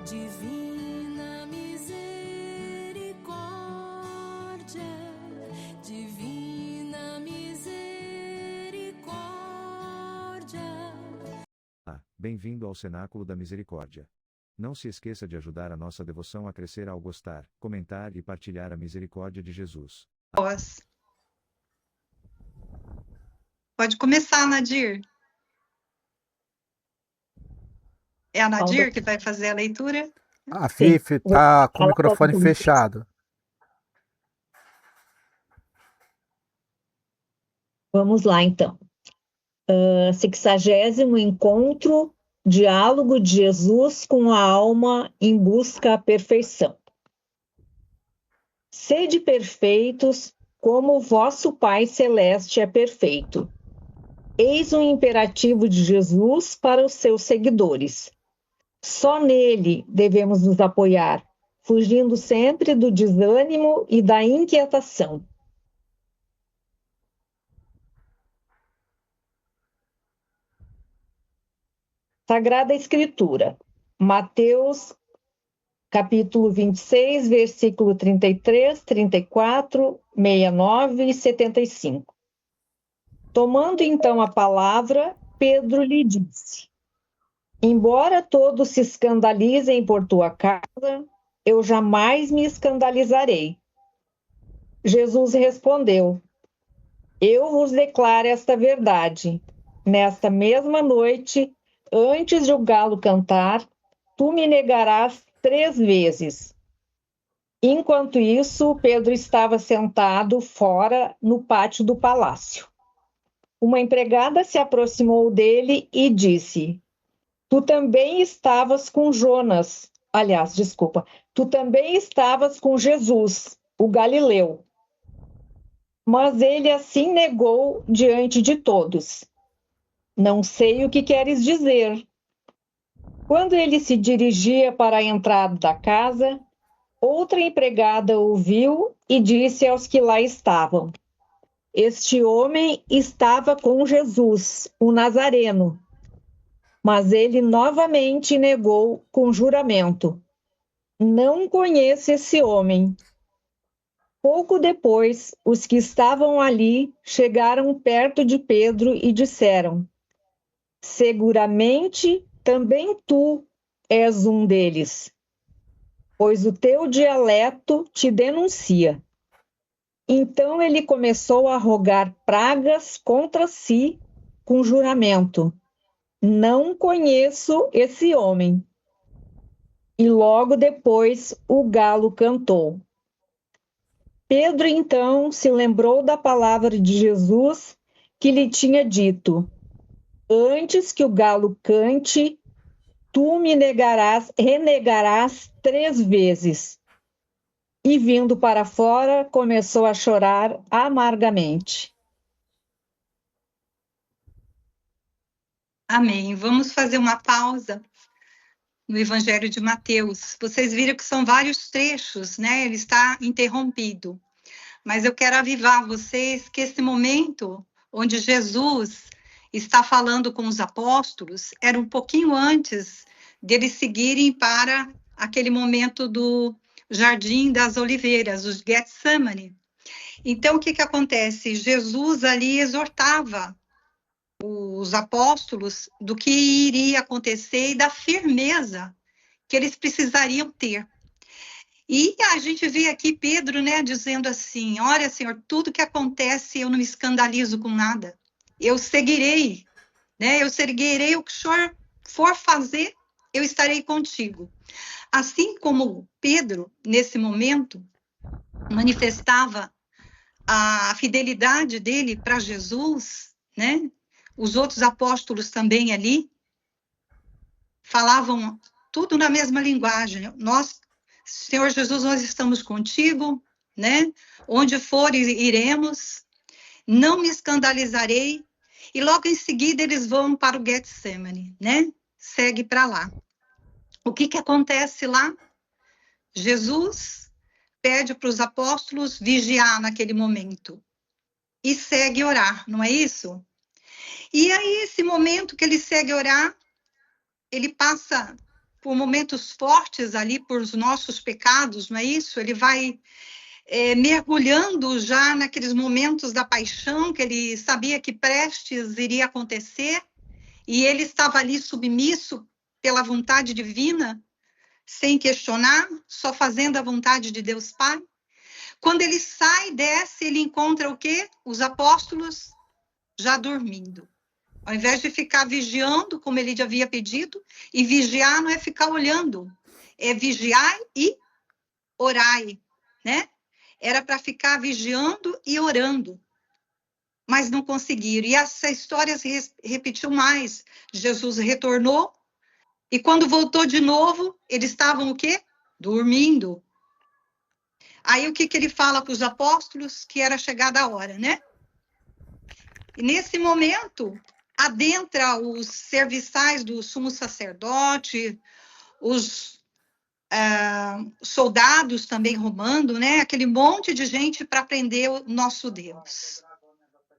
Divina misericórdia, divina misericórdia. Bem-vindo ao Cenáculo da Misericórdia. Não se esqueça de ajudar a nossa devoção a crescer ao gostar, comentar e partilhar a misericórdia de Jesus. Pode começar, Nadir. É a Nadir que vai fazer a leitura? A Fifi está com o microfone fechado. Vamos lá, então. 60º encontro, diálogo de Jesus com a alma em busca da perfeição. Sede perfeitos, como o vosso Pai Celeste é perfeito. Eis um imperativo de Jesus para os seus seguidores. Só nele devemos nos apoiar, fugindo sempre do desânimo e da inquietação. Sagrada Escritura, Mateus, capítulo 26, versículo 33, 34, 69 e 75. Tomando então a palavra, Pedro lhe disse: embora todos se escandalizem por tua causa, eu jamais me escandalizarei. Jesus respondeu: eu vos declaro esta verdade. Nesta mesma noite, antes de o galo cantar, tu me negarás 3 vezes. Enquanto isso, Pedro estava sentado fora no pátio do palácio. Uma empregada se aproximou dele e disse: tu também estavas com Jonas. Tu também estavas com Jesus, o Galileu. Mas ele assim negou diante de todos: não sei o que queres dizer. Quando ele se dirigia para a entrada da casa, outra empregada ouviu e disse aos que lá estavam: este homem estava com Jesus, o Nazareno. Mas ele novamente negou com juramento: não conheço esse homem. Pouco depois, os que estavam ali chegaram perto de Pedro e disseram: seguramente também tu és um deles, pois o teu dialeto te denuncia. Então ele começou a rogar pragas contra si com juramento: não conheço esse homem. E logo depois o galo cantou. Pedro então se lembrou da palavra de Jesus que lhe tinha dito: antes que o galo cante, tu me renegarás 3 vezes. E vindo para fora, começou a chorar amargamente. Amém. Vamos fazer uma pausa no Evangelho de Mateus. Vocês viram que são vários trechos, né? Ele está interrompido. Mas eu quero avivar vocês que esse momento onde Jesus está falando com os apóstolos era um pouquinho antes deles seguirem para aquele momento do Jardim das Oliveiras, o Getsemane. Então, o que acontece? Jesus ali exortava os apóstolos do que iria acontecer e da firmeza que eles precisariam ter. E a gente vê aqui Pedro, né, dizendo assim: olha, Senhor, tudo que acontece eu não me escandalizo com nada. Eu seguirei, né? Eu seguirei o que o Senhor for fazer, eu estarei contigo. Assim como Pedro, nesse momento, manifestava a fidelidade dele para Jesus, né? Os outros apóstolos também ali falavam tudo na mesma linguagem. Nós, Senhor Jesus, nós estamos contigo, né? Onde for, iremos. Não me escandalizarei. E logo em seguida eles vão para o Getsemane, né? Segue para lá. O que acontece lá? Jesus pede para os apóstolos vigiar naquele momento e segue orar, não é isso? E aí, esse momento que ele segue orar, ele passa por momentos fortes ali, por os nossos pecados, não é isso? Ele vai mergulhando já naqueles momentos da paixão, que ele sabia que prestes iria acontecer, e ele estava ali submisso pela vontade divina, sem questionar, só fazendo a vontade de Deus Pai. Quando ele sai, desce, ele encontra o quê? Os apóstolos já dormindo. Ao invés de ficar vigiando, como ele já havia pedido, e vigiar não é ficar olhando, é vigiar e orai, né? Era para ficar vigiando e orando, mas não conseguiram. E essa história se repetiu mais. Jesus retornou, e quando voltou de novo, eles estavam o quê? Dormindo. Aí o que ele fala para os apóstolos? Que era chegada a hora, né? E nesse momento, adentra os serviçais do sumo sacerdote, os soldados também romanos, né? Aquele monte de gente para prender o nosso Deus.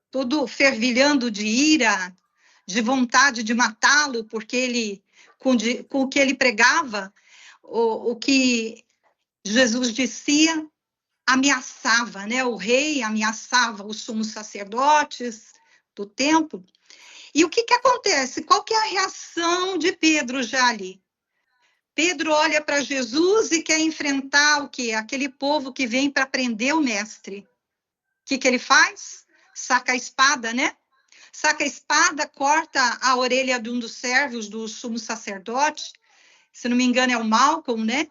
Tudo fervilhando de ira, de vontade de matá-lo, porque ele, com o que ele pregava, o que Jesus dizia, ameaçava, né? O rei ameaçava os sumos sacerdotes do templo. E o que acontece? Qual que é a reação de Pedro já ali? Pedro olha para Jesus e quer enfrentar o quê? Aquele povo que vem para prender o mestre. O que ele faz? Saca a espada, né? Saca a espada, corta a orelha de um dos servos do sumo sacerdote, se não me engano é o Malcolm, né?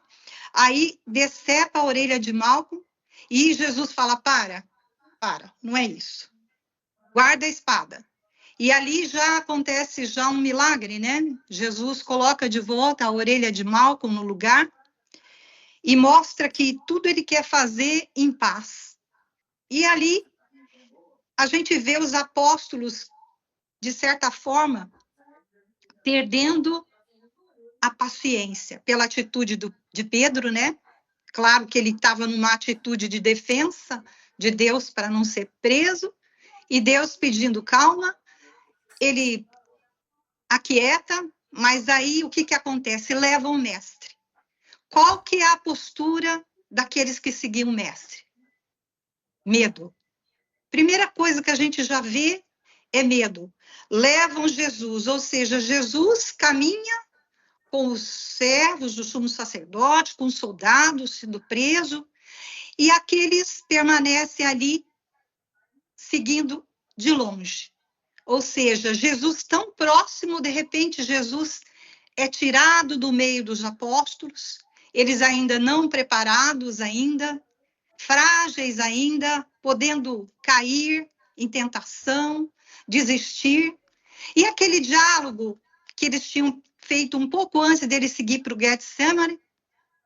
Aí decepa a orelha de Malcolm e Jesus fala, para, não é isso. Guarda a espada. E ali já acontece já um milagre, né? Jesus coloca de volta a orelha de Malcolm no lugar e mostra que tudo ele quer fazer em paz. E ali a gente vê os apóstolos, de certa forma, perdendo a paciência pela atitude de Pedro, né? Claro que ele estava numa atitude de defesa de Deus para não ser preso, e Deus pedindo calma, ele aquieta, mas aí o que acontece? Leva o mestre. Qual que é a postura daqueles que seguiam o mestre? Medo. Primeira coisa que a gente já vê é medo. Levam Jesus, ou seja, Jesus caminha com os servos do sumo sacerdote, com os soldados sendo presos, e aqueles permanecem ali seguindo de longe. Ou seja, Jesus tão próximo, de repente Jesus é tirado do meio dos apóstolos, eles ainda não preparados ainda, frágeis ainda, podendo cair em tentação, desistir. E aquele diálogo que eles tinham feito um pouco antes dele seguir para o Getsemane,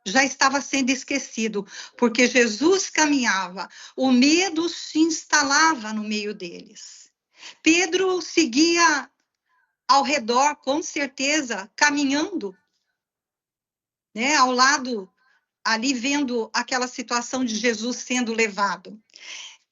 já estava sendo esquecido, porque Jesus caminhava, o medo se instalava no meio deles. Pedro seguia ao redor, com certeza, caminhando, né, ao lado, ali vendo aquela situação de Jesus sendo levado.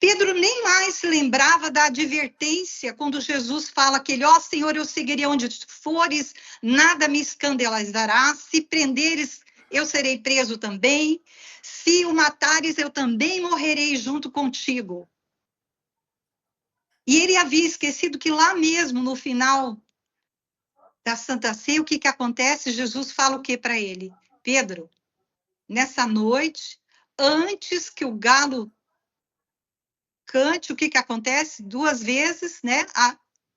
Pedro nem mais se lembrava da advertência quando Jesus fala que ele, ó Senhor, eu seguirei onde fores, nada me escandalizará, se prenderes, eu serei preso também, se o matares, eu também morrerei junto contigo. E ele havia esquecido que lá mesmo, no final da Santa Ceia, o que acontece? Jesus fala o que para ele? Pedro, nessa noite, antes que o galo cante, o que acontece? 2 vezes, né?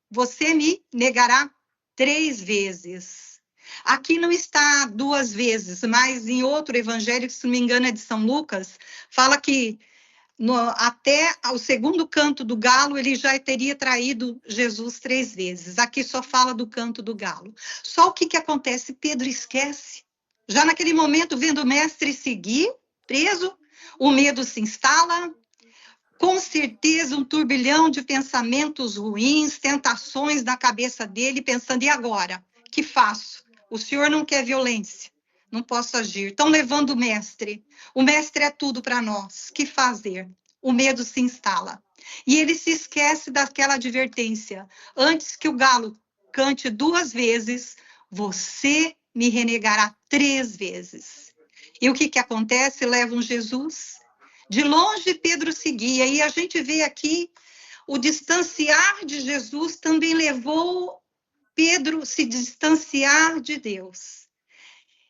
Você me negará 3 vezes. Aqui não está 2 vezes, mas em outro evangelho, que se não me engano é de São Lucas, fala que até o segundo canto do galo, ele já teria traído Jesus 3 vezes. Aqui só fala do canto do galo. Só o que acontece? Pedro esquece. Já naquele momento, vendo o mestre seguir, preso, o medo se instala, com certeza um turbilhão de pensamentos ruins, tentações na cabeça dele, pensando, e agora? O que faço? O senhor não quer violência, não posso agir. Estão levando o mestre é tudo para nós, o que fazer? O medo se instala. E ele se esquece daquela advertência, antes que o galo cante 2 vezes, você me renegará 3 vezes. E o que acontece? Levam Jesus. De longe, Pedro seguia. E a gente vê aqui o distanciar de Jesus também levou Pedro a se distanciar de Deus.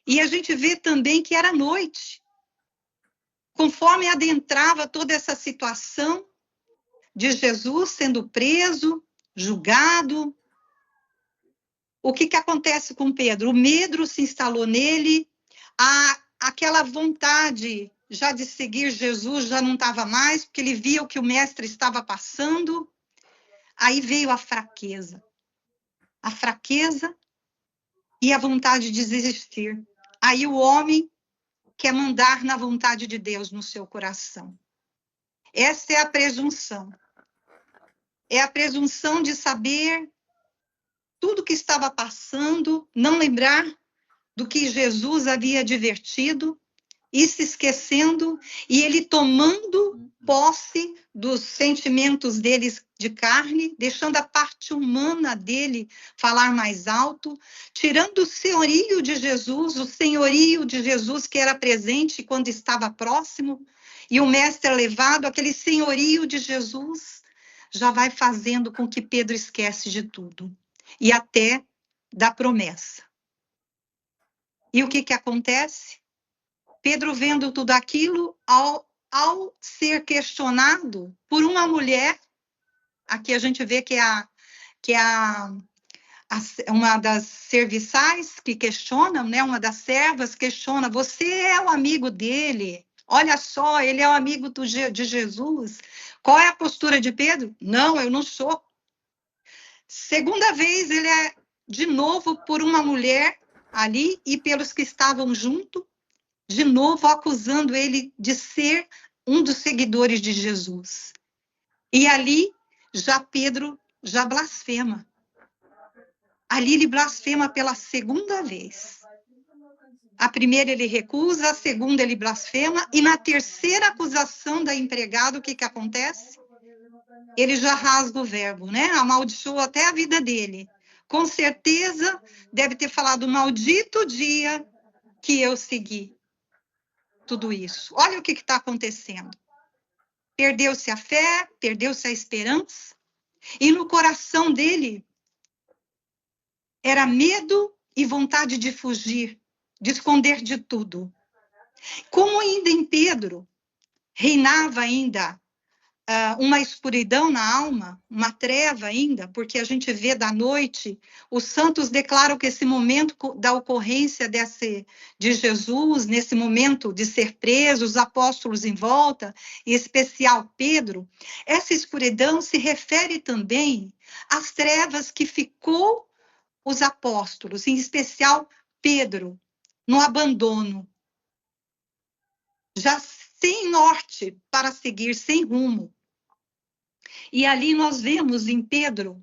E a gente vê também que era noite. Conforme adentrava toda essa situação de Jesus sendo preso, julgado, o que acontece com Pedro? O medo se instalou nele, aquela vontade já de seguir Jesus já não estava mais, porque ele via o que o mestre estava passando. Aí veio a fraqueza e a vontade de desistir. Aí o homem quer mandar na vontade de Deus no seu coração. Essa é a presunção. É a presunção de saber tudo o que estava passando, não lembrar do que Jesus havia advertido, e se esquecendo, e ele tomando posse dos sentimentos deles de carne, deixando a parte humana dele falar mais alto, tirando o senhorio de Jesus que era presente quando estava próximo, e o mestre levado, aquele senhorio de Jesus, já vai fazendo com que Pedro esquece de tudo, e até da promessa. E o que acontece? Pedro, vendo tudo aquilo, ao ser questionado por uma mulher, aqui a gente vê que uma das serviçais que questionam, né, uma das servas questiona, você é o amigo dele, olha só, ele é o amigo de Jesus. Qual é a postura de Pedro? Não, eu não sou. Segunda vez, ele é de novo por uma mulher ali e pelos que estavam junto, de novo acusando ele de ser um dos seguidores de Jesus. E ali, Pedro já blasfema. Ali ele blasfema pela segunda vez. A primeira ele recusa, a segunda ele blasfema, e na terceira acusação da empregada, o que acontece? Ele já rasga o verbo, né? Amaldiçoa até a vida dele. Com certeza deve ter falado, maldito dia que eu segui tudo isso. Olha o que está acontecendo. Perdeu-se a fé, perdeu-se a esperança, e no coração dele era medo e vontade de fugir, de esconder de tudo. Como ainda em Pedro reinava ainda uma escuridão na alma, uma treva ainda, porque a gente vê da noite, os santos declaram que esse momento da ocorrência de Jesus, nesse momento de ser preso, os apóstolos em volta, em especial Pedro, essa escuridão se refere também às trevas que ficou os apóstolos, em especial Pedro, no abandono, já sem norte para seguir, sem rumo. E ali nós vemos em Pedro,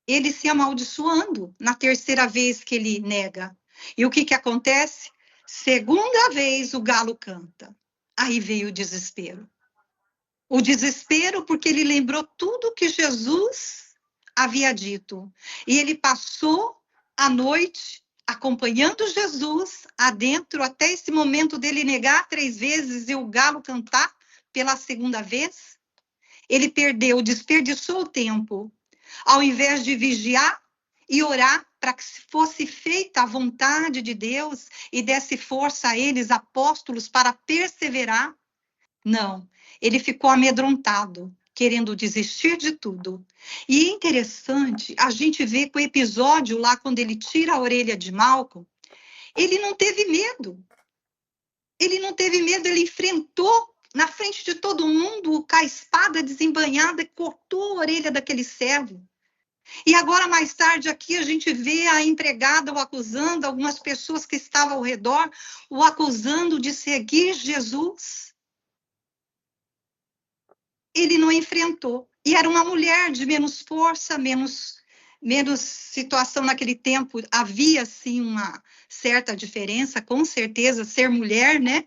ele se amaldiçoando na terceira vez que ele nega. E o que acontece? Segunda vez o galo canta. Aí veio o desespero. O desespero porque ele lembrou tudo que Jesus havia dito. E ele passou a noite acompanhando Jesus adentro, até esse momento dele negar 3 vezes e o galo cantar pela segunda vez. Ele desperdiçou o tempo, ao invés de vigiar e orar para que fosse feita a vontade de Deus e desse força a eles, apóstolos, para perseverar. Não, ele ficou amedrontado, querendo desistir de tudo. E é interessante, a gente vê que o episódio lá, quando ele tira a orelha de Malco, ele não teve medo. Ele não teve medo, ele enfrentou na frente de todo mundo, com a espada desembainhada, e cortou a orelha daquele servo. E agora, mais tarde, aqui a gente vê a empregada o acusando, algumas pessoas que estavam ao redor, o acusando de seguir Jesus. Ele não enfrentou. E era uma mulher de menos força, menos situação naquele tempo. Havia, sim, uma certa diferença, com certeza, ser mulher, né?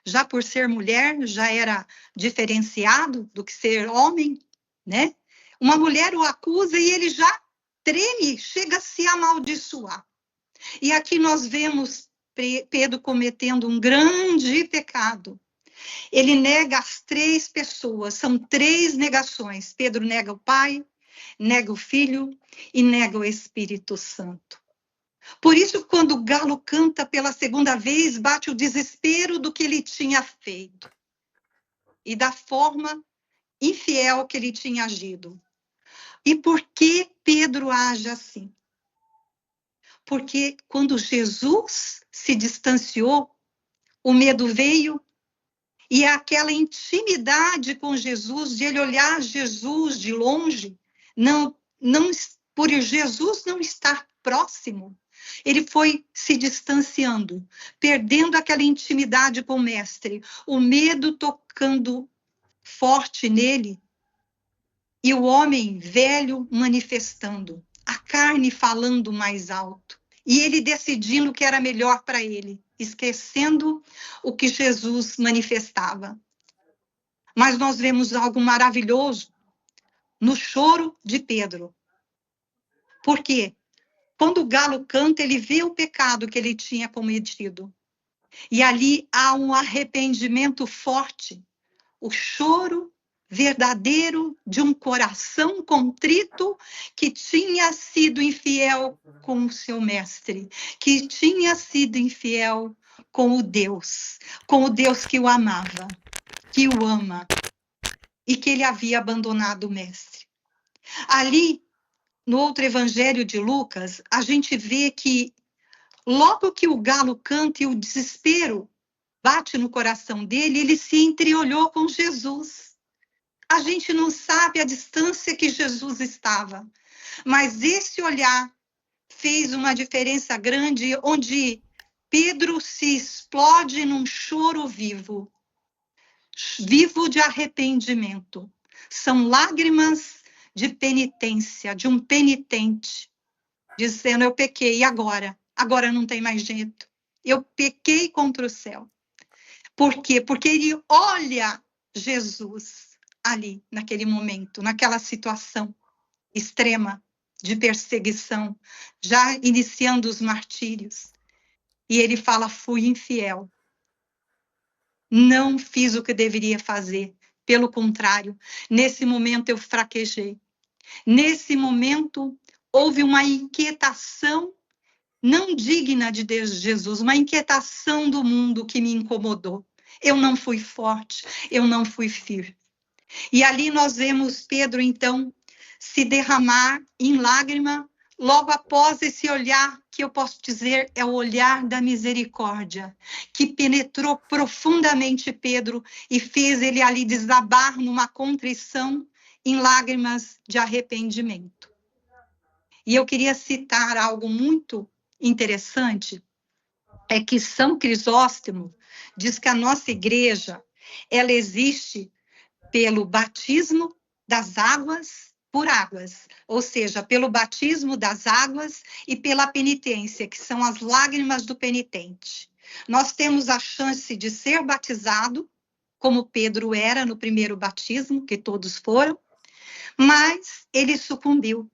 Já por ser mulher, já era diferenciado do que ser homem, né? Uma mulher o acusa e ele já treme, chega a se amaldiçoar. E aqui nós vemos Pedro cometendo um grande pecado. Ele nega as 3 pessoas, são 3 negações. Pedro nega o Pai, nega o Filho e nega o Espírito Santo. Por isso, quando o galo canta pela segunda vez, bate o desespero do que ele tinha feito e da forma infiel que ele tinha agido. E por que Pedro age assim? Porque quando Jesus se distanciou, o medo veio e aquela intimidade com Jesus, de ele olhar Jesus de longe, por Jesus não estar próximo, ele foi se distanciando, perdendo aquela intimidade com o mestre, o medo tocando forte nele, e o homem velho manifestando, a carne falando mais alto, e ele decidindo o que era melhor para ele, esquecendo o que Jesus manifestava. Mas nós vemos algo maravilhoso no choro de Pedro. Por quê? Quando o galo canta, ele vê o pecado que ele tinha cometido. E ali há um arrependimento forte, o choro verdadeiro de um coração contrito que tinha sido infiel com o seu mestre, que tinha sido infiel com o Deus que o amava, que o ama, e que ele havia abandonado o mestre. Ali, no outro evangelho de Lucas, a gente vê que logo que o galo canta e o desespero bate no coração dele, ele se entreolhou com Jesus. A gente não sabe a distância que Jesus estava, mas esse olhar fez uma diferença grande, onde Pedro se explode num choro vivo de arrependimento. São lágrimas de penitência, de um penitente, dizendo: eu pequei, e agora? Agora não tem mais jeito. Eu pequei contra o céu. Por quê? Porque ele olha Jesus ali, naquele momento, naquela situação extrema de perseguição, já iniciando os martírios. E ele fala: fui infiel. Não fiz o que deveria fazer. Pelo contrário, nesse momento eu fraquejei. Nesse momento houve uma inquietação não digna de Deus, Jesus, uma inquietação do mundo que me incomodou. Eu não fui forte, eu não fui firme. E ali nós vemos Pedro, então, se derramar em lágrima, logo após esse olhar, que eu posso dizer é o olhar da misericórdia, que penetrou profundamente Pedro e fez ele ali desabar numa contrição, em lágrimas de arrependimento. E eu queria citar algo muito interessante, é que São Crisóstomo diz que a nossa igreja, ela existe pelo batismo das águas por águas, ou seja, pelo batismo das águas e pela penitência, que são as lágrimas do penitente. Nós temos a chance de ser batizado, como Pedro era no primeiro batismo, que todos foram, mas ele sucumbiu.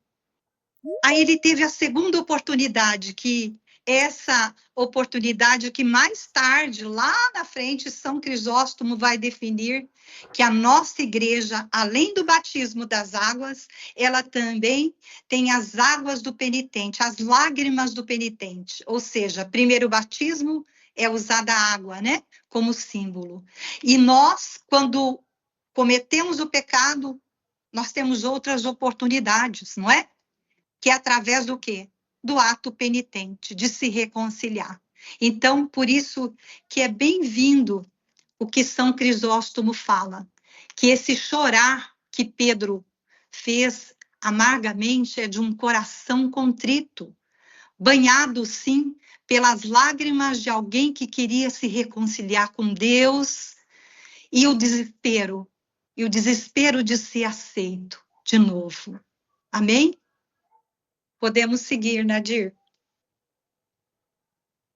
Aí ele teve a segunda oportunidade, que essa oportunidade que mais tarde, lá na frente, São Crisóstomo vai definir que a nossa igreja, além do batismo das águas, ela também tem as águas do penitente, as lágrimas do penitente. Ou seja, primeiro batismo é usada a água, né, como símbolo. E nós, quando cometemos o pecado, nós temos outras oportunidades, não é? Que é através do quê? Do ato penitente, de se reconciliar. Então, por isso que é bem-vindo o que São Crisóstomo fala, que esse chorar que Pedro fez amargamente é de um coração contrito, banhado, sim, pelas lágrimas de alguém que queria se reconciliar com Deus, e o desespero de ser aceito de novo. Amém? Podemos seguir, Nadir.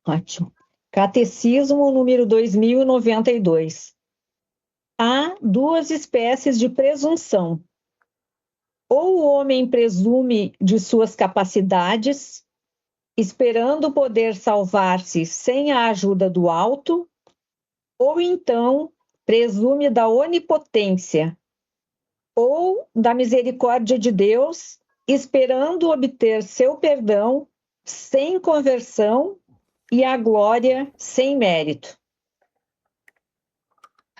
Ótimo. Catecismo número 2092. Há 2 espécies de presunção. Ou o homem presume de suas capacidades, esperando poder salvar-se sem a ajuda do alto, ou então presume da onipotência ou da misericórdia de Deus, esperando obter seu perdão sem conversão e a glória sem mérito.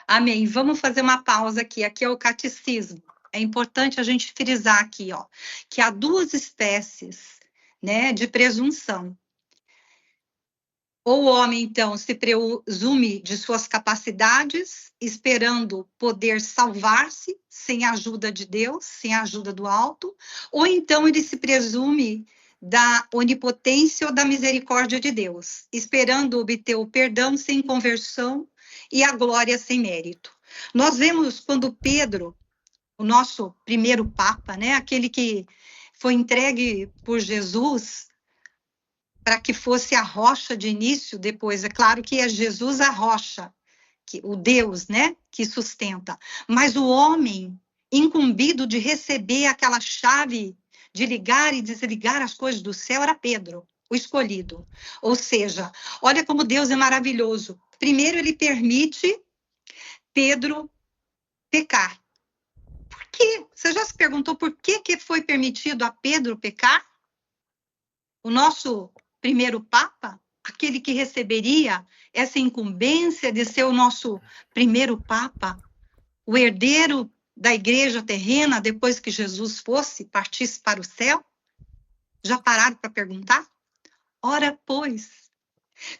Amém. Vamos fazer uma pausa aqui. Aqui é o catecismo. É importante a gente frisar aqui, ó, que há duas espécies, né, de presunção. Ou o homem, então, se presume de suas capacidades, esperando poder salvar-se sem a ajuda de Deus, sem a ajuda do alto, ou então ele se presume da onipotência ou da misericórdia de Deus, esperando obter o perdão sem conversão e a glória sem mérito. Nós vemos quando Pedro, o nosso primeiro Papa, né, aquele que foi entregue por Jesus para que fosse a rocha de início, depois, é claro que é Jesus a rocha, o Deus, né, que sustenta. Mas o homem, incumbido de receber aquela chave de ligar e desligar as coisas do céu, era Pedro, o escolhido. Ou seja, olha como Deus é maravilhoso. Primeiro, ele permite Pedro pecar. Por quê? Você já se perguntou por que foi permitido a Pedro pecar? O nosso primeiro Papa, aquele que receberia essa incumbência de ser o nosso primeiro Papa, o herdeiro da igreja terrena depois que Jesus partisse para o céu? Já pararam para perguntar? Ora, pois,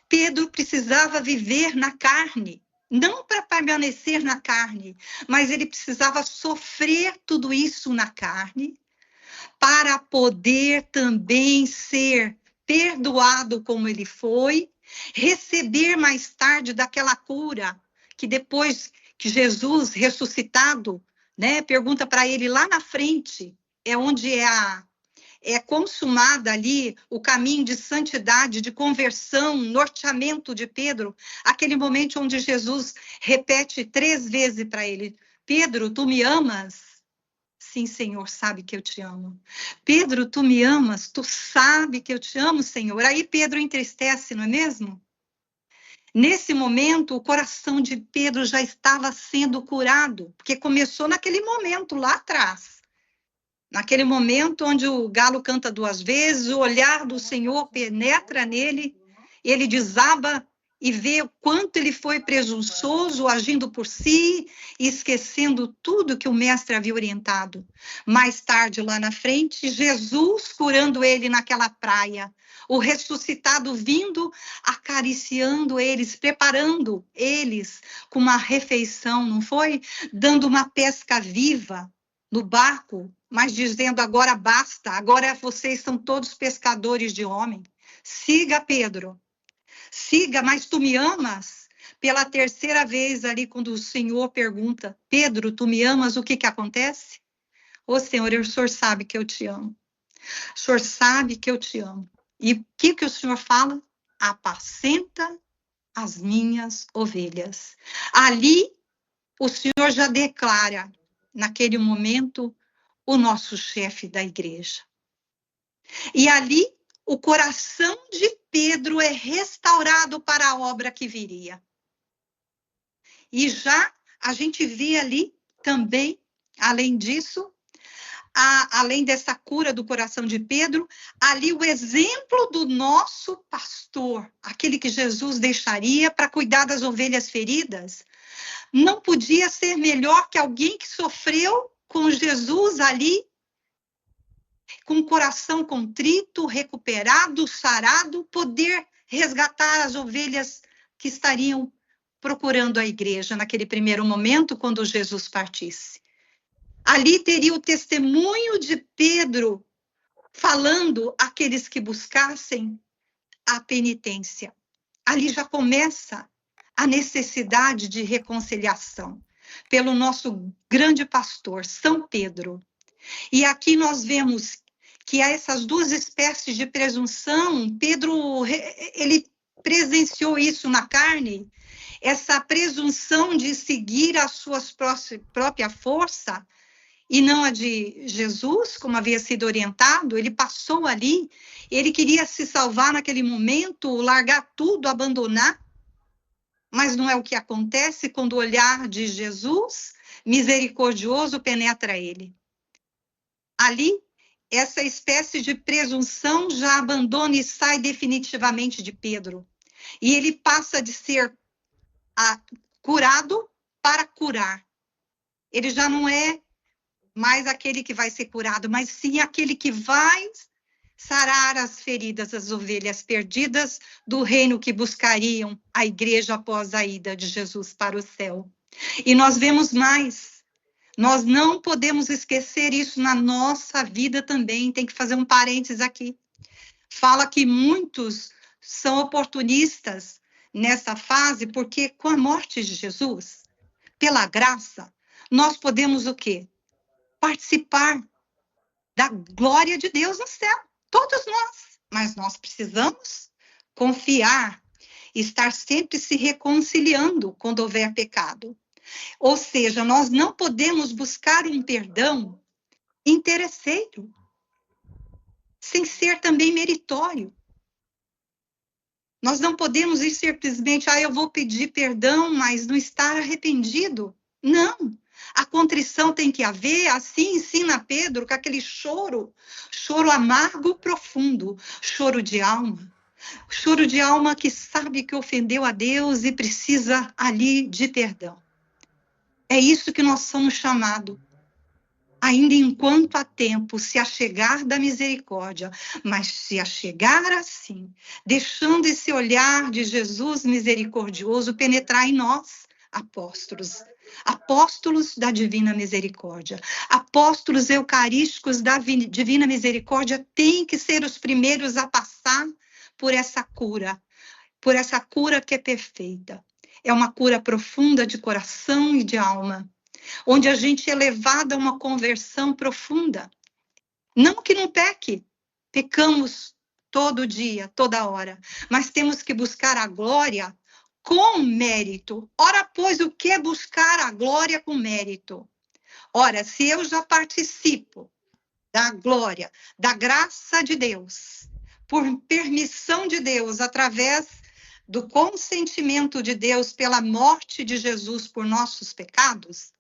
Pedro precisava viver na carne, não para permanecer na carne, mas ele precisava sofrer tudo isso na carne, para poder também ser perdoado como ele foi, receber mais tarde daquela cura, que depois que Jesus ressuscitado, né, pergunta para ele lá na frente, é onde é consumada ali o caminho de santidade, de conversão, norteamento de Pedro, aquele momento onde Jesus repete 3 vezes para ele: Pedro, tu me amas? Sim, Senhor, sabe que eu te amo. Pedro, tu me amas? Tu sabe que eu te amo, Senhor. Aí Pedro entristece, não é mesmo? Nesse momento, o coração de Pedro já estava sendo curado, porque começou naquele momento lá atrás. Naquele momento onde o galo canta 2 vezes, o olhar do Senhor penetra nele, ele desaba e vê o quanto ele foi presunçoso, agindo por si, e esquecendo tudo que o mestre havia orientado. Mais tarde, lá na frente, Jesus curando ele naquela praia, o ressuscitado vindo, acariciando eles, preparando eles com uma refeição, não foi? Dando uma pesca viva no barco, mas dizendo: agora basta, agora vocês são todos pescadores de homem. Siga, Pedro. Siga, mas tu me amas? Pela 3ª vez ali, quando o Senhor pergunta: Pedro, tu me amas? O que acontece? Ô, Senhor, o Senhor sabe que eu te amo. O Senhor sabe que eu te amo. E o que o Senhor fala? Apacenta as minhas ovelhas. Ali, o Senhor já declara, naquele momento, o nosso chefe da igreja. E ali, o coração de Pedro é restaurado para a obra que viria. E já a gente vê ali também, além disso, além dessa cura do coração de Pedro, ali o exemplo do nosso pastor, aquele que Jesus deixaria para cuidar das ovelhas feridas. Não podia ser melhor que alguém que sofreu com Jesus ali, com o coração contrito, recuperado, sarado, poder resgatar as ovelhas que estariam procurando a igreja naquele primeiro momento, quando Jesus partisse. Ali teria o testemunho de Pedro falando àqueles que buscassem a penitência. Ali já começa a necessidade de reconciliação pelo nosso grande pastor, São Pedro. E aqui nós vemos que há essas 2 espécies de presunção. Pedro, ele presenciou isso na carne, essa presunção de seguir a sua própria força e não a de Jesus, como havia sido orientado. Ele passou ali, ele queria se salvar naquele momento, largar tudo, abandonar, mas não é o que acontece quando o olhar de Jesus, misericordioso, penetra ele. Ali, essa espécie de presunção já abandona e sai definitivamente de Pedro. E ele passa de ser curado para curar. Ele já não é mais aquele que vai ser curado, mas sim aquele que vai sarar as feridas das ovelhas perdidas do reino que buscariam a igreja após a ida de Jesus para o céu. E nós vemos mais. Nós não podemos esquecer isso na nossa vida também. Tem que fazer um parênteses aqui. Fala que muitos são oportunistas nessa fase, porque com a morte de Jesus, pela graça, nós podemos o quê? Participar da glória de Deus no céu. Todos nós. Mas nós precisamos confiar, estar sempre se reconciliando quando houver pecado. Ou seja, nós não podemos buscar um perdão interesseiro, sem ser também meritório. Nós não podemos ir simplesmente, eu vou pedir perdão, mas não estar arrependido. Não. A contrição tem que haver, assim ensina Pedro, com aquele choro amargo, profundo, choro de alma que sabe que ofendeu a Deus e precisa ali de perdão. É isso que nós somos chamados. Ainda enquanto há tempo, se achegar da misericórdia, mas se achegar assim, deixando esse olhar de Jesus misericordioso penetrar em nós, apóstolos da divina misericórdia, apóstolos eucarísticos da divina misericórdia, têm que ser os primeiros a passar por essa cura que é perfeita. É uma cura profunda de coração e de alma, onde a gente é levado a uma conversão profunda. Não que não peque, pecamos todo dia, toda hora, mas temos que buscar a glória com mérito. Ora, pois, o que é buscar a glória com mérito? Ora, se eu já participo da glória, da graça de Deus, por permissão de Deus, através do consentimento de Deus pela morte de Jesus por nossos pecados,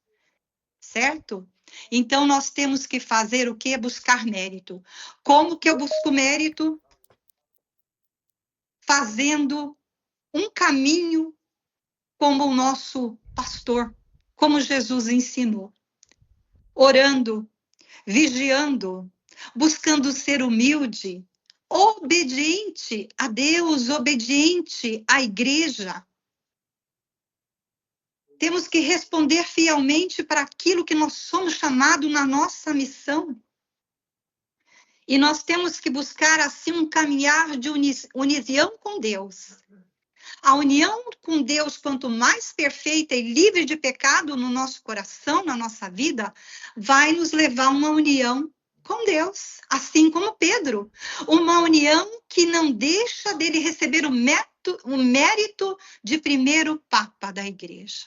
certo? Então, nós temos que fazer o quê? Buscar mérito. Como que eu busco mérito? Fazendo um caminho como o nosso pastor, como Jesus ensinou. Orando, vigiando, buscando ser humilde, obediente a Deus, obediente à igreja. Temos que responder fielmente para aquilo que nós somos chamados na nossa missão. E nós temos que buscar, assim, um caminhar de união com Deus. A união com Deus, quanto mais perfeita e livre de pecado no nosso coração, na nossa vida, vai nos levar a uma união com Deus, assim como Pedro. Uma união que não deixa dele receber o mérito de primeiro papa da igreja.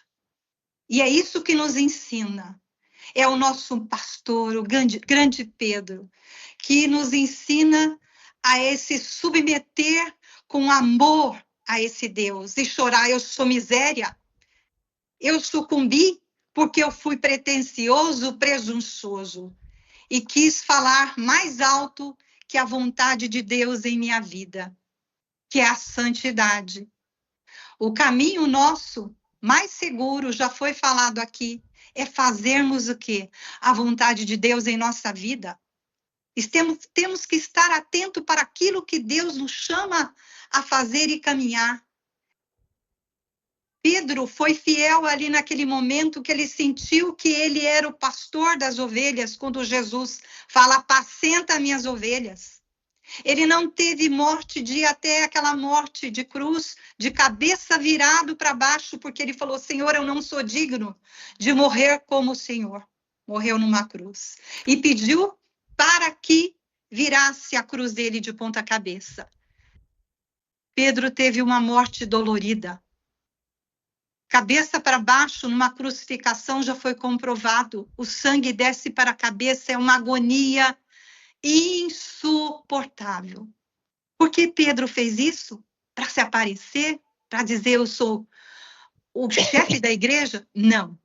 E é isso que nos ensina. É o nosso pastor, o grande Pedro, que nos ensina a se submeter com amor a esse Deus e chorar. Eu sou miséria, eu sucumbi porque eu fui pretensioso, presunçoso e quis falar mais alto que a vontade de Deus em minha vida, que é a santidade. O caminho nosso mais seguro, já foi falado aqui, é fazermos o quê? A vontade de Deus em nossa vida. Temos que estar atento para aquilo que Deus nos chama a fazer e caminhar. Pedro foi fiel ali naquele momento que ele sentiu que ele era o pastor das ovelhas, quando Jesus fala, apacenta minhas ovelhas. Ele não teve morte de até aquela morte de cruz, de cabeça virado para baixo, porque ele falou, Senhor, eu não sou digno de morrer como o Senhor. Morreu numa cruz. E pediu para que virasse a cruz dele de ponta cabeça. Pedro teve uma morte dolorida. cabeça para baixo, numa crucificação, já foi comprovado. O sangue desce para a cabeça, é uma agonia insuportável. Por que Pedro fez isso? Para se aparecer? Para dizer eu sou o chefe da igreja? Não.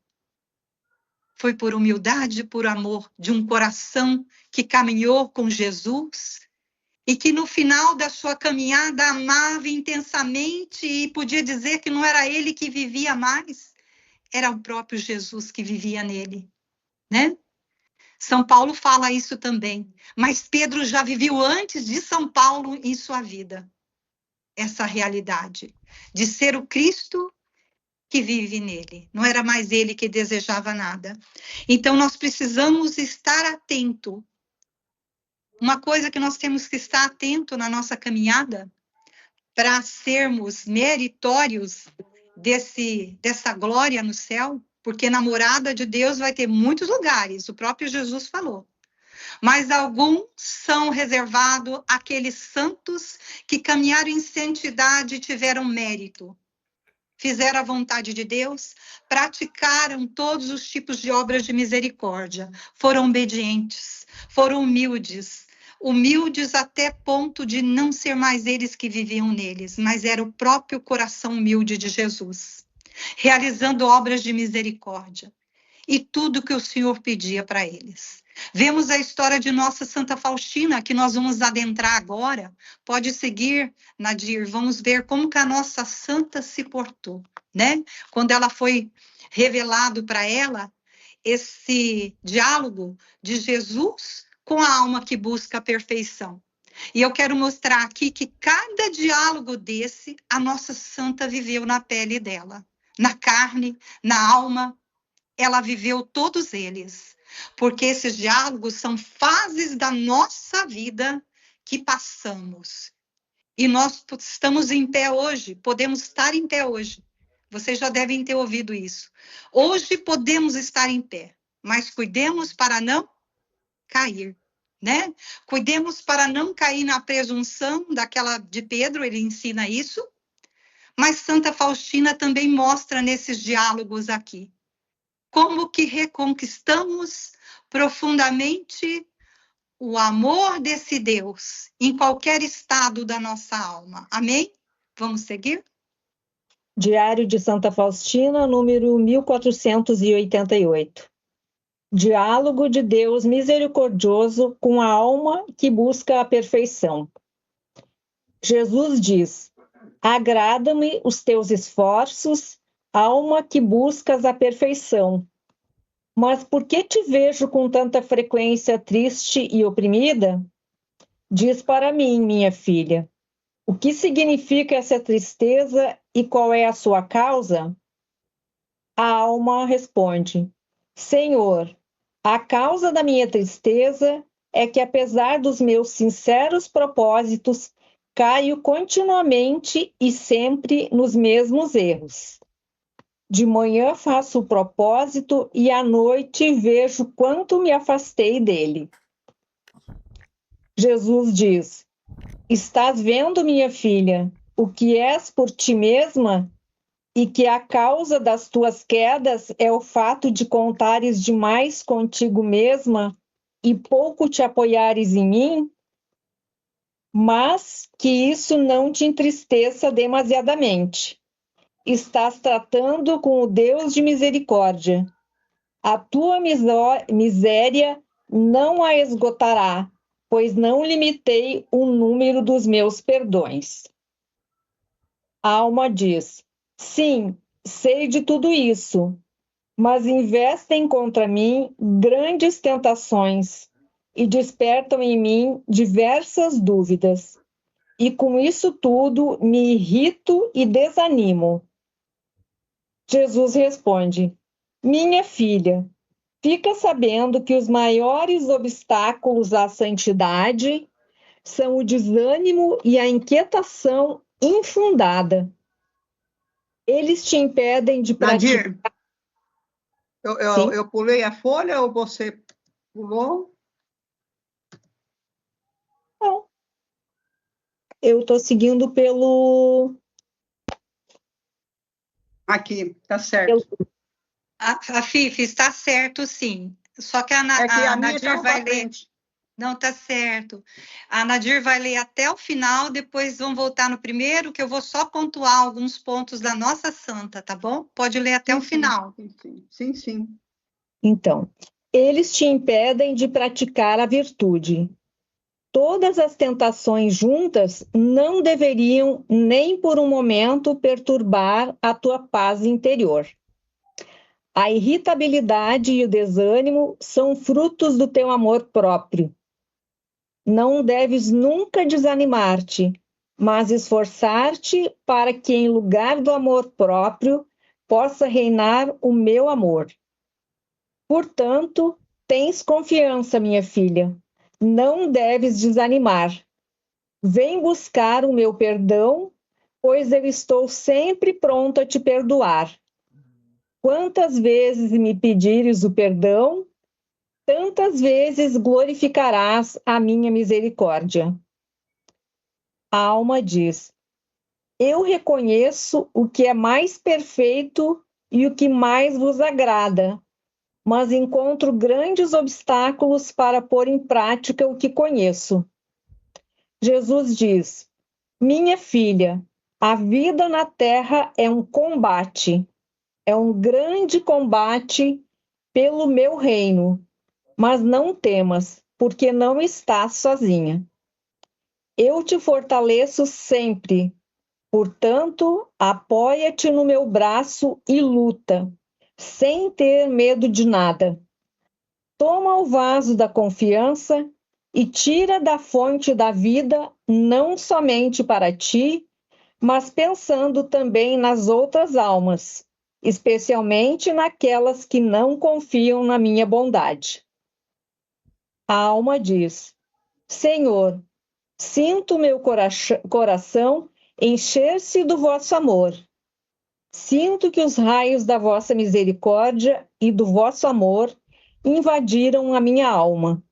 Foi por humildade, por amor de um coração que caminhou com Jesus e que no final da sua caminhada amava intensamente e podia dizer que não era ele que vivia mais, era o próprio Jesus que vivia nele, né? São Paulo fala isso também, mas Pedro já viveu antes de São Paulo em sua vida essa realidade de ser o Cristo que vive nele. Não era mais ele que desejava nada. Então nós precisamos estar atento. Uma coisa que nós temos que estar atento na nossa caminhada para sermos meritórios dessa glória no céu, porque na morada de Deus vai ter muitos lugares, o próprio Jesus falou. Mas alguns são reservados àqueles santos que caminharam em santidade e tiveram mérito. Fizeram a vontade de Deus, praticaram todos os tipos de obras de misericórdia, foram obedientes, foram humildes, humildes até ponto de não ser mais eles que viviam neles, mas era o próprio coração humilde de Jesus, realizando obras de misericórdia e tudo que o Senhor pedia para eles. Vemos a história de nossa Santa Faustina, que nós vamos adentrar agora. Pode seguir, Nadir, vamos ver como que a nossa santa se portou, né? Quando ela foi revelado para ela esse diálogo de Jesus com a alma que busca a perfeição. E eu quero mostrar aqui que cada diálogo desse, a nossa santa viveu na pele dela, na carne, na alma, ela viveu todos eles, porque esses diálogos são fases da nossa vida que passamos. E nós estamos em pé hoje, podemos estar em pé hoje. Vocês já devem ter ouvido isso. Hoje podemos estar em pé, mas cuidemos para não cair, né? Cuidemos para não cair na presunção daquela de Pedro, ele ensina isso. Mas Santa Faustina também mostra nesses diálogos aqui como que reconquistamos profundamente o amor desse Deus em qualquer estado da nossa alma. Amém? Vamos seguir? Diário de Santa Faustina, número 1488. Diálogo de Deus misericordioso com a alma que busca a perfeição. Jesus diz: agrada-me os teus esforços, alma que buscas a perfeição. Mas por que te vejo com tanta frequência triste e oprimida? Diz para mim, minha filha, o que significa essa tristeza e qual é a sua causa? A alma responde: Senhor, a causa da minha tristeza é que, apesar dos meus sinceros propósitos, caio continuamente e sempre nos mesmos erros. De manhã faço o propósito e à noite vejo quanto me afastei dele. Jesus diz: estás vendo, minha filha, o que és por ti mesma e que a causa das tuas quedas é o fato de contares demais contigo mesma e pouco te apoiares em mim? Mas que isso não te entristeça demasiadamente. Estás tratando com o Deus de misericórdia. A tua miséria não a esgotará, pois não limitei o número dos meus perdões. A alma diz: sim, sei de tudo isso, mas investem contra mim grandes tentações e despertam em mim diversas dúvidas. E com isso tudo me irrito e desanimo. Jesus responde: minha filha, fica sabendo que os maiores obstáculos à santidade são o desânimo e a inquietação infundada. Eles te impedem de praticar. Nadir, eu pulei a folha ou você pulou? Não. Eu estou seguindo pelo Aqui, tá certo. A Fifi, está certo, sim. Só que É que a minha Nadir estava vai para ler. frente. Não, tá certo. A Nadir vai ler até o final, depois vão voltar no primeiro, que eu vou só pontuar alguns pontos da nossa santa, tá bom? Pode ler até o final. Sim. Então, eles te impedem de praticar a virtude. Todas as tentações juntas não deveriam nem por um momento perturbar a tua paz interior. A irritabilidade e o desânimo são frutos do teu amor próprio. Não deves nunca desanimar-te, mas esforçar-te para que, em lugar do amor próprio, possa reinar o meu amor. Portanto, tens confiança, minha filha. Não deves desanimar. Vem buscar o meu perdão, pois eu estou sempre pronto a te perdoar. Quantas vezes me pedires o perdão, tantas vezes glorificarás a minha misericórdia. A alma diz: eu reconheço o que é mais perfeito e o que mais vos agrada, mas encontro grandes obstáculos para pôr em prática o que conheço. Jesus diz: minha filha, a vida na terra é um combate, é um grande combate pelo meu reino, mas não temas, porque não estás sozinha. Eu te fortaleço sempre, portanto, apoia-te no meu braço e luta, sem ter medo de nada. Toma o vaso da confiança e tira da fonte da vida não somente para ti, mas pensando também nas outras almas, especialmente naquelas que não confiam na minha bondade. A alma diz: Senhor, sinto meu coração encher-se do vosso amor. Sinto que os raios da vossa misericórdia e do vosso amor invadiram a minha alma.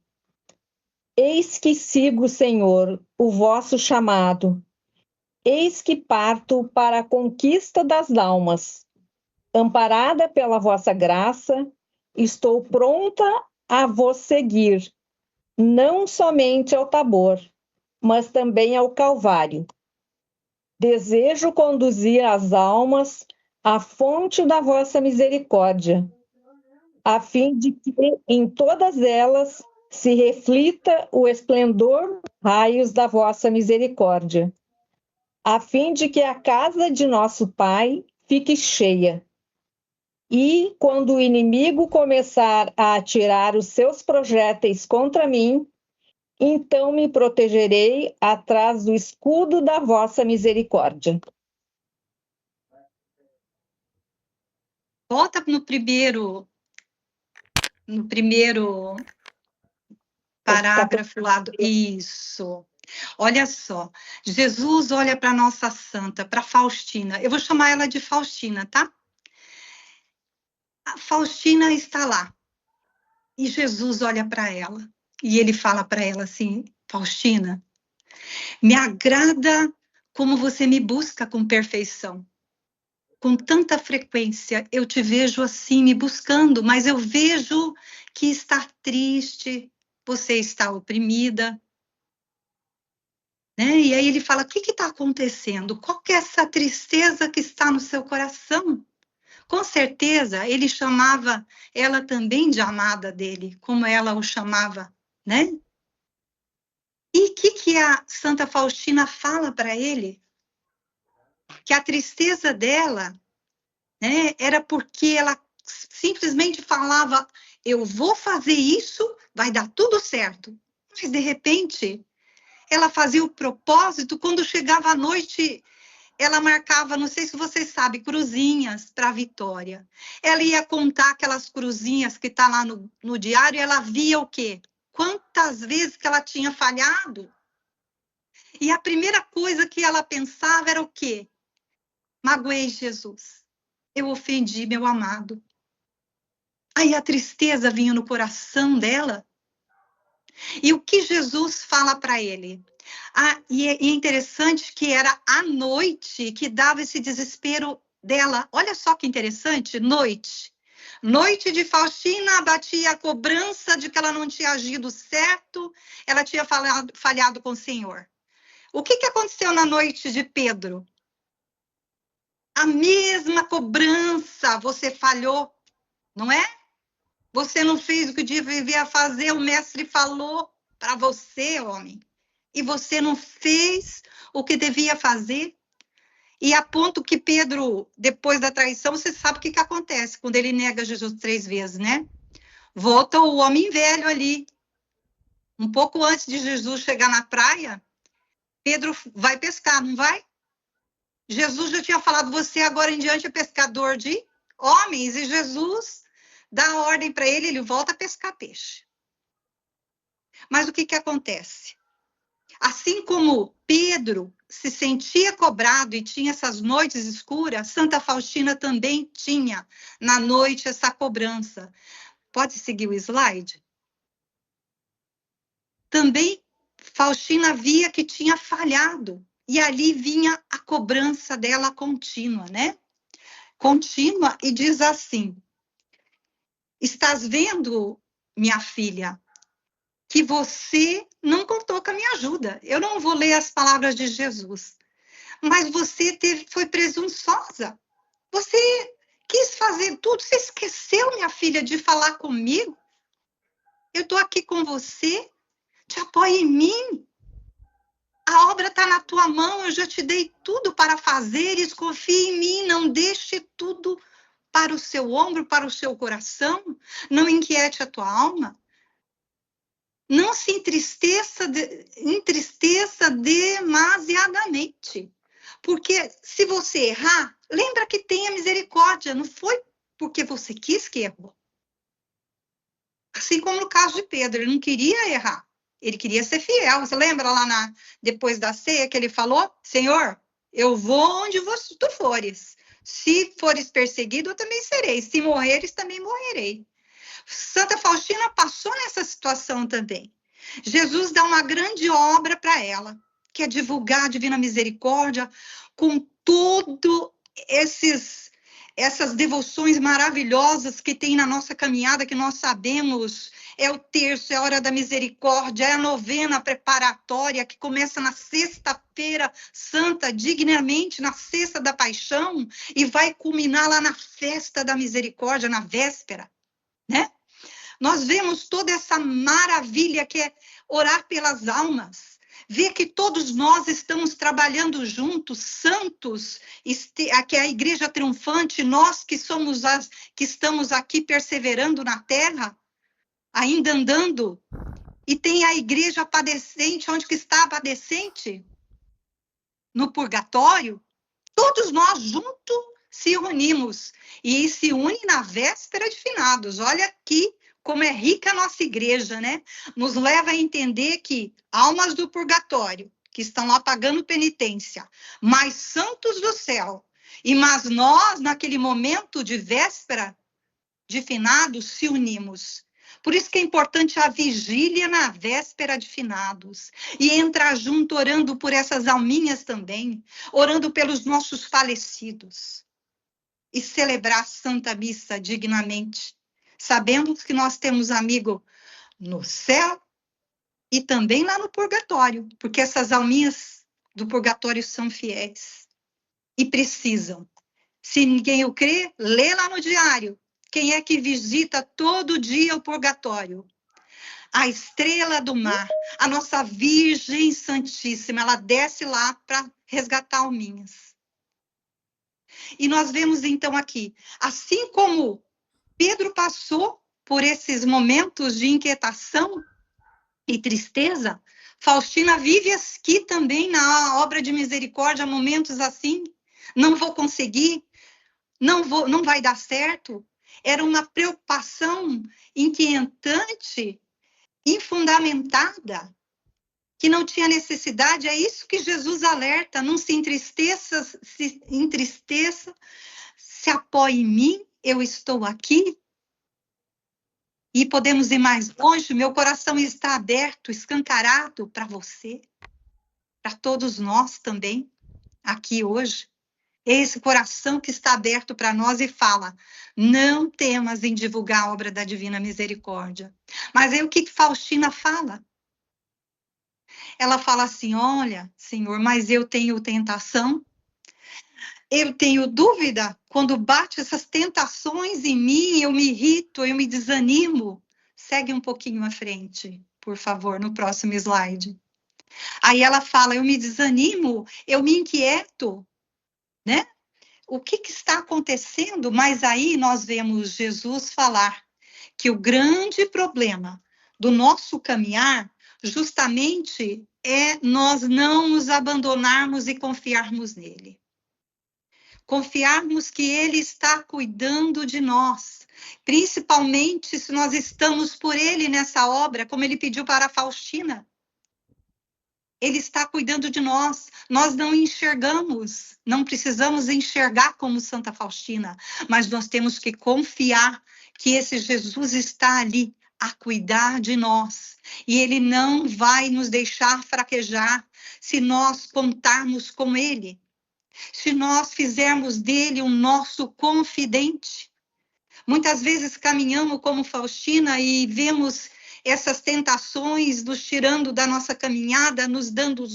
Eis que sigo, Senhor, o vosso chamado. Eis que parto para a conquista das almas. Amparada pela vossa graça, estou pronta a vos seguir, não somente ao Tabor, mas também ao Calvário. Desejo conduzir as almas à fonte da vossa misericórdia, a fim de que em todas elas se reflita o esplendor raios da vossa misericórdia, a fim de que a casa de nosso Pai fique cheia. E, quando o inimigo começar a atirar os seus projéteis contra mim, então me protegerei atrás do escudo da vossa misericórdia. Volta no primeiro parágrafo lá do... Isso. Olha só, Jesus olha para nossa santa, para Faustina. Eu vou chamar ela de Faustina, tá? A Faustina está lá. E Jesus olha para ela. E ele fala para ela assim: Faustina, me agrada como você me busca com perfeição. Com tanta frequência eu te vejo assim me buscando, mas eu vejo que está triste, você está oprimida. Né? E aí ele fala: o que está acontecendo? Qual que é essa tristeza que está no seu coração? Com certeza ele chamava ela também de amada dele, como ela o chamava, né? E o que a Santa Faustina fala para ele? Que a tristeza dela, né, era porque ela simplesmente falava: eu vou fazer isso, vai dar tudo certo. Mas, de repente, ela fazia o propósito, quando chegava a noite, ela marcava, não sei se vocês sabem, cruzinhas para a vitória. Ela ia contar aquelas cruzinhas que está lá no diário, e ela via o quê? Quantas vezes que ela tinha falhado. E a primeira coisa que ela pensava era o quê? Magoei Jesus. Eu ofendi meu amado. Aí a tristeza vinha no coração dela. E o que Jesus fala para ele? E é interessante que era à noite que dava esse desespero dela, olha só que interessante, noite. Noite de Faustina batia a cobrança de que ela não tinha agido certo, ela tinha falhado com o Senhor. O que aconteceu na noite de Pedro? A mesma cobrança, você falhou, não é? Você não fez o que devia fazer, o mestre falou para você, homem, e você não fez o que devia fazer. E a ponto que Pedro, depois da traição, você sabe o que acontece quando ele nega Jesus 3 vezes, né? Volta o homem velho ali. Um pouco antes de Jesus chegar na praia, Pedro vai pescar, não vai? Jesus já tinha falado, você agora em diante é pescador de homens. E Jesus dá ordem para ele, ele volta a pescar peixe. Mas o que acontece? Assim como Pedro se sentia cobrado e tinha essas noites escuras, Santa Faustina também tinha na noite essa cobrança. Pode seguir o slide? Também Faustina via que tinha falhado. E ali vinha a cobrança dela contínua, né? Contínua, e diz assim: estás vendo, minha filha, que você não contou com a minha ajuda. Eu não vou ler as palavras de Jesus. Mas você foi presunçosa. Você quis fazer tudo. Você esqueceu, minha filha, de falar comigo. Eu estou aqui com você. Te apoia em mim. A obra está na tua mão. Eu já te dei tudo para fazeres. Confie em mim. Não deixe tudo para o seu ombro, para o seu coração. Não inquiete a tua alma. Não se entristeça demasiadamente. Porque se você errar, lembra que tenha misericórdia. Não foi porque você quis que errou. Assim como no caso de Pedro, ele não queria errar. Ele queria ser fiel. Você lembra lá depois da ceia que ele falou? Senhor, eu vou onde tu fores. Se fores perseguido, eu também serei. Se morreres, também morrerei. Santa Faustina passou nessa situação também. Jesus dá uma grande obra para ela, que é divulgar a divina misericórdia com tudo essas devoções maravilhosas que tem na nossa caminhada, que nós sabemos, é o terço, é a hora da misericórdia, é a novena preparatória que começa na sexta-feira santa, dignamente na sexta da paixão, e vai culminar lá na festa da misericórdia, na véspera, né? Nós vemos toda essa maravilha que é orar pelas almas, ver que todos nós estamos trabalhando juntos, santos, que é a igreja triunfante, nós que somos que estamos aqui perseverando na terra, ainda andando, e tem a igreja padecente, onde que está a padecente? No purgatório. Todos nós juntos se unimos, e se une na véspera de finados. Olha aqui como é rica a nossa igreja, né? Nos leva a entender que almas do purgatório, que estão lá pagando penitência, mais santos do céu, mas nós, naquele momento de véspera de finados, se unimos. Por isso que é importante a vigília na véspera de finados. E entrar junto orando por essas alminhas também, orando pelos nossos falecidos. E celebrar a Santa Missa dignamente. Sabemos que nós temos amigo no céu e também lá no purgatório, porque essas alminhas do purgatório são fiéis e precisam. Se ninguém o crê, lê lá no diário. Quem é que visita todo dia o purgatório? A estrela do mar, a nossa Virgem Santíssima, ela desce lá para resgatar alminhas. E nós vemos então aqui, assim como Pedro passou por esses momentos de inquietação e tristeza, Faustina vive aqui também na obra de misericórdia, momentos assim, não vou conseguir, não vai dar certo. Era uma preocupação inquietante, infundamentada, que não tinha necessidade. É isso que Jesus alerta, não se entristeça, se apoie em mim, eu estou aqui. E podemos ir mais longe, meu coração está aberto, escancarado para você, para todos nós também, aqui hoje. É esse coração que está aberto para nós e fala: não temas em divulgar a obra da Divina Misericórdia. Mas aí o que Faustina fala? Ela fala assim: olha, Senhor, mas eu tenho tentação, eu tenho dúvida. Quando bate essas tentações em mim, eu me irrito, eu me desanimo. Segue um pouquinho à frente, por favor, no próximo slide. Aí ela fala: eu me desanimo, eu me inquieto, né? O que está acontecendo? Mas aí nós vemos Jesus falar que o grande problema do nosso caminhar justamente é nós não nos abandonarmos e confiarmos nele. Confiarmos que ele está cuidando de nós, principalmente se nós estamos por ele nessa obra, como ele pediu para a Faustina. Ele está cuidando de nós. Nós não enxergamos, não precisamos enxergar como Santa Faustina, mas nós temos que confiar que esse Jesus está ali a cuidar de nós. E ele não vai nos deixar fraquejar se nós contarmos com ele, se nós fizermos dele o nosso confidente. Muitas vezes caminhamos como Faustina e vemos essas tentações nos tirando da nossa caminhada, nos dando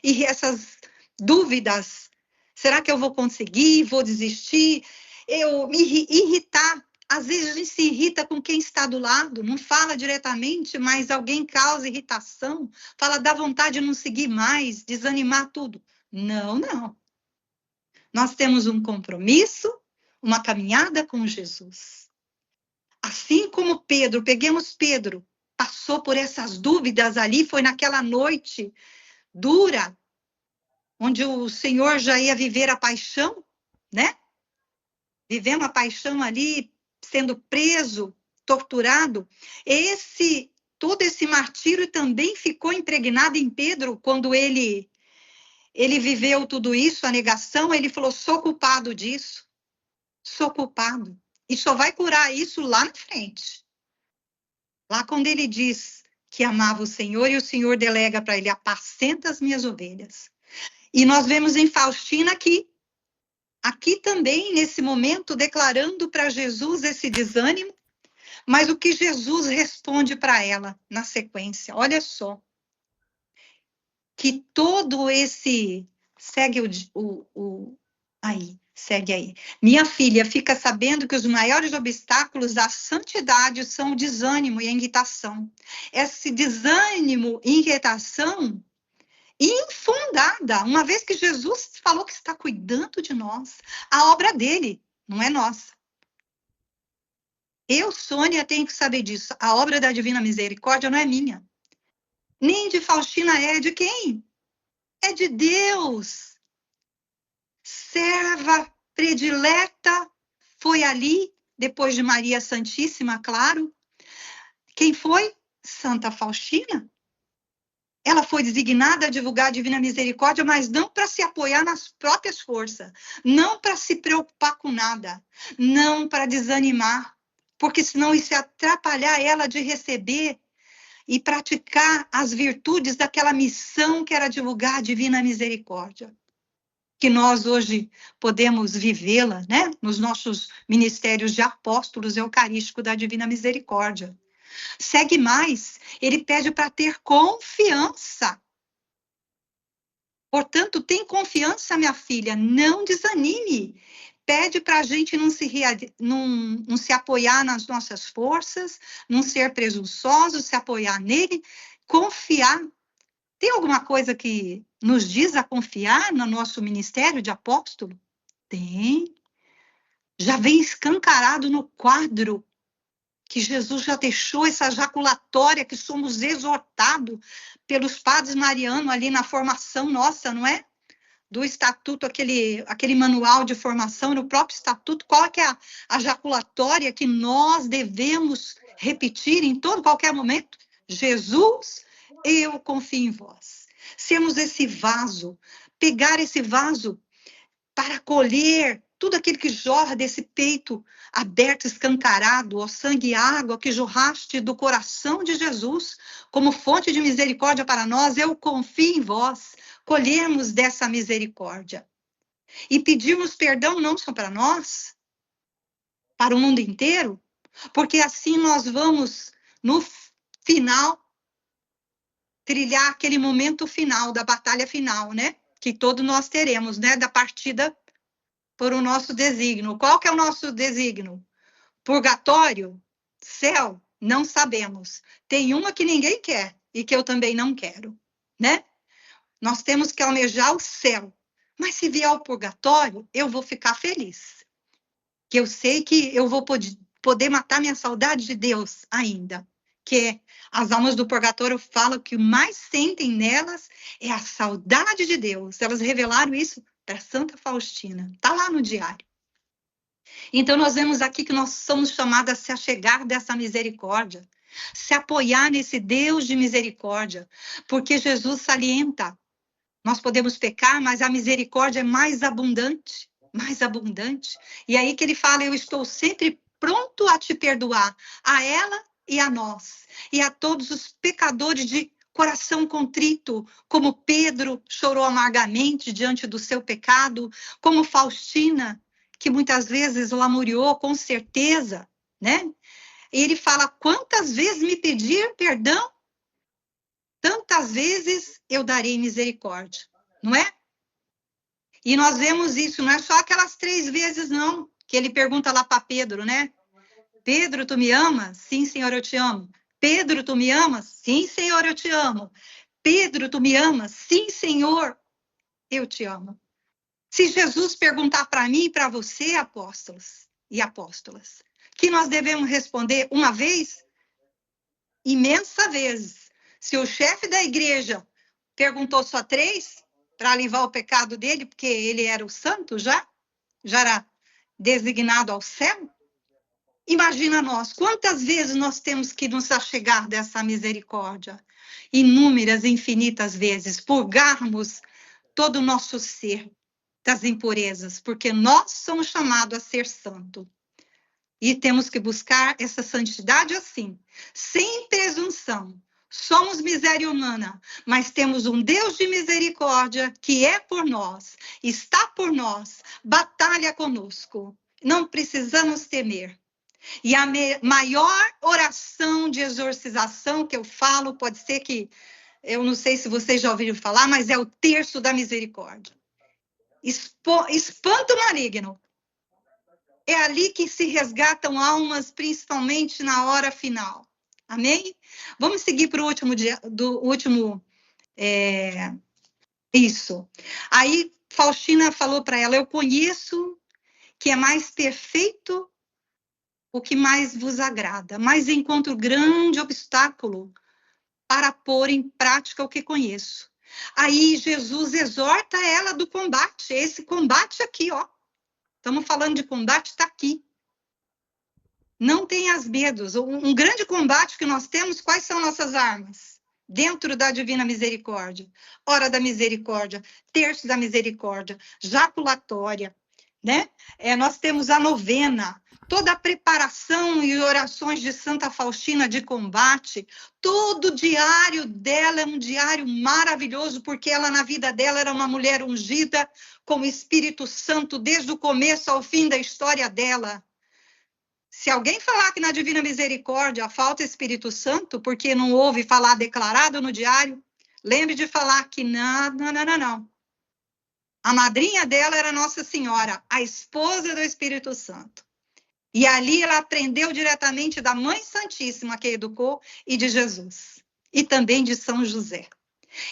e essas dúvidas. Será que eu vou conseguir? Vou desistir? Eu me irritar. Às vezes a gente se irrita com quem está do lado, não fala diretamente, mas alguém causa irritação, fala, dá vontade de não seguir mais, desanimar tudo. Não, não. Nós temos um compromisso, uma caminhada com Jesus. Assim como Pedro, peguemos Pedro, passou por essas dúvidas ali, foi naquela noite dura, onde o Senhor já ia viver a paixão, né? Vivendo a paixão ali, sendo preso, torturado. Todo esse martírio também ficou impregnado em Pedro, quando ele viveu tudo isso, a negação, ele falou, sou culpado disso, sou culpado. E só vai curar isso lá na frente. Lá quando ele diz que amava o Senhor e o Senhor delega para ele, apacenta as minhas ovelhas. E nós vemos em Faustina aqui também, nesse momento, declarando para Jesus esse desânimo, mas o que Jesus responde para ela na sequência, olha só, que todo esse, segue segue aí. Minha filha fica sabendo que os maiores obstáculos à santidade são o desânimo e a irritação. Esse desânimo e irritação infundada, uma vez que Jesus falou que está cuidando de nós, a obra dele, não é nossa. Eu, Sônia, tenho que saber disso. A obra da Divina Misericórdia não é minha. Nem de Faustina é de quem? É de Deus. Serva predileta foi ali, depois de Maria Santíssima, claro. Quem foi? Santa Faustina. Ela foi designada a divulgar a Divina Misericórdia, mas não para se apoiar nas próprias forças, não para se preocupar com nada, não para desanimar, porque senão isso ia atrapalhar ela de receber e praticar as virtudes daquela missão que era divulgar a Divina Misericórdia. Que nós hoje podemos vivê-la, né? Nos nossos ministérios de apóstolos eucarísticos da Divina Misericórdia. Segue mais, ele pede para ter confiança. Portanto, tem confiança, minha filha, não desanime. Pede para a gente não se apoiar nas nossas forças, não ser presunçoso, se apoiar nele, confiar. Tem alguma coisa que nos diz a confiar no nosso ministério de apóstolo? Tem. Já vem escancarado no quadro que Jesus já deixou essa jaculatória que somos exortados pelos padres marianos ali na formação nossa, não é? Do estatuto, aquele manual de formação, no próprio estatuto, qual é que é a jaculatória que nós devemos repetir em qualquer momento? Jesus, eu confio em vós. Sermos esse vaso, pegar esse vaso para colher tudo aquilo que jorra desse peito aberto, escancarado, ó sangue e água que jorraste do coração de Jesus, como fonte de misericórdia para nós, eu confio em vós, colhermos dessa misericórdia. E pedirmos perdão não só para nós, para o mundo inteiro, porque assim nós vamos, no final, trilhar aquele momento final, da batalha final, né? Que todos nós teremos, né? Da partida por o nosso desígnio. Qual que é o nosso desígnio? Purgatório? Céu? Não sabemos. Tem uma que ninguém quer e que eu também não quero, né? Nós temos que almejar o céu. Mas se vier o purgatório, eu vou ficar feliz. Que eu sei que eu vou poder matar minha saudade de Deus ainda. Que as almas do purgatório falam que o mais sentem nelas é a saudade de Deus. Elas revelaram isso para Santa Faustina. Está lá no diário. Então, nós vemos aqui que nós somos chamados a se achegar dessa misericórdia, se apoiar nesse Deus de misericórdia, porque Jesus salienta. Nós podemos pecar, mas a misericórdia é mais abundante, mais abundante. E aí que ele fala, eu estou sempre pronto a te perdoar, a ela e a nós, e a todos os pecadores de coração contrito, como Pedro chorou amargamente diante do seu pecado, como Faustina, que muitas vezes lamuriou com certeza, né? E ele fala, quantas vezes me pedir perdão, tantas vezes eu darei misericórdia, não é? E nós vemos isso, não é só aquelas 3 vezes, não, que ele pergunta lá para Pedro, né? Pedro, tu me amas? Sim, Senhor, eu te amo. Pedro, tu me amas? Sim, Senhor, eu te amo. Pedro, tu me amas? Sim, Senhor, eu te amo. Se Jesus perguntar para mim e para você, apóstolos e apóstolas, que nós devemos responder uma vez, imensa vezes. Se o chefe da igreja perguntou só 3, para aliviar o pecado dele, porque ele era o santo já era designado ao céu, imagina nós, quantas vezes nós temos que nos achegar dessa misericórdia? Inúmeras, infinitas vezes, purgarmos todo o nosso ser das impurezas, porque nós somos chamados a ser santo. E temos que buscar essa santidade assim, sem presunção. Somos miséria humana, mas temos um Deus de misericórdia que é por nós, está por nós, batalha conosco. Não precisamos temer. E a maior oração de exorcização que eu falo, pode ser que, eu não sei se vocês já ouviram falar, mas é o terço da misericórdia. Espanto maligno. É ali que se resgatam almas, principalmente na hora final. Amém? Vamos seguir para o último dia, isso. Aí Faustina falou para ela, eu conheço que é mais perfeito o que mais vos agrada, mas encontro grande obstáculo para pôr em prática o que conheço. Aí Jesus exorta ela do combate, esse combate aqui, ó. Estamos falando de combate, está aqui. Não tenhas medos. Um grande combate que nós temos, quais são nossas armas? Dentro da divina misericórdia. Hora da misericórdia, terço da misericórdia, jaculatória, né? Nós temos a novena, toda a preparação e orações de Santa Faustina de combate. Todo o diário dela é um diário maravilhoso, porque ela, na vida dela, era uma mulher ungida com o Espírito Santo desde o começo ao fim da história dela. Se alguém falar que na Divina Misericórdia falta Espírito Santo, porque não houve falar declarado no diário, lembre de falar que não. A madrinha dela era Nossa Senhora, a esposa do Espírito Santo. E ali ela aprendeu diretamente da Mãe Santíssima que educou e de Jesus. E também de São José.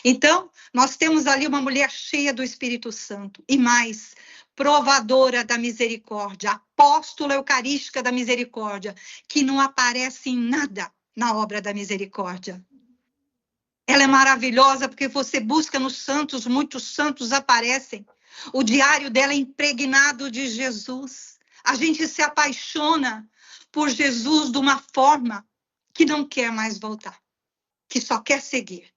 Então, nós temos ali uma mulher cheia do Espírito Santo. E mais, provadora da misericórdia, apóstola eucarística da misericórdia, que não aparece em nada na obra da misericórdia. Ela é maravilhosa porque você busca nos santos, muitos santos aparecem. O diário dela é impregnado de Jesus. A gente se apaixona por Jesus de uma forma que não quer mais voltar, que só quer seguir.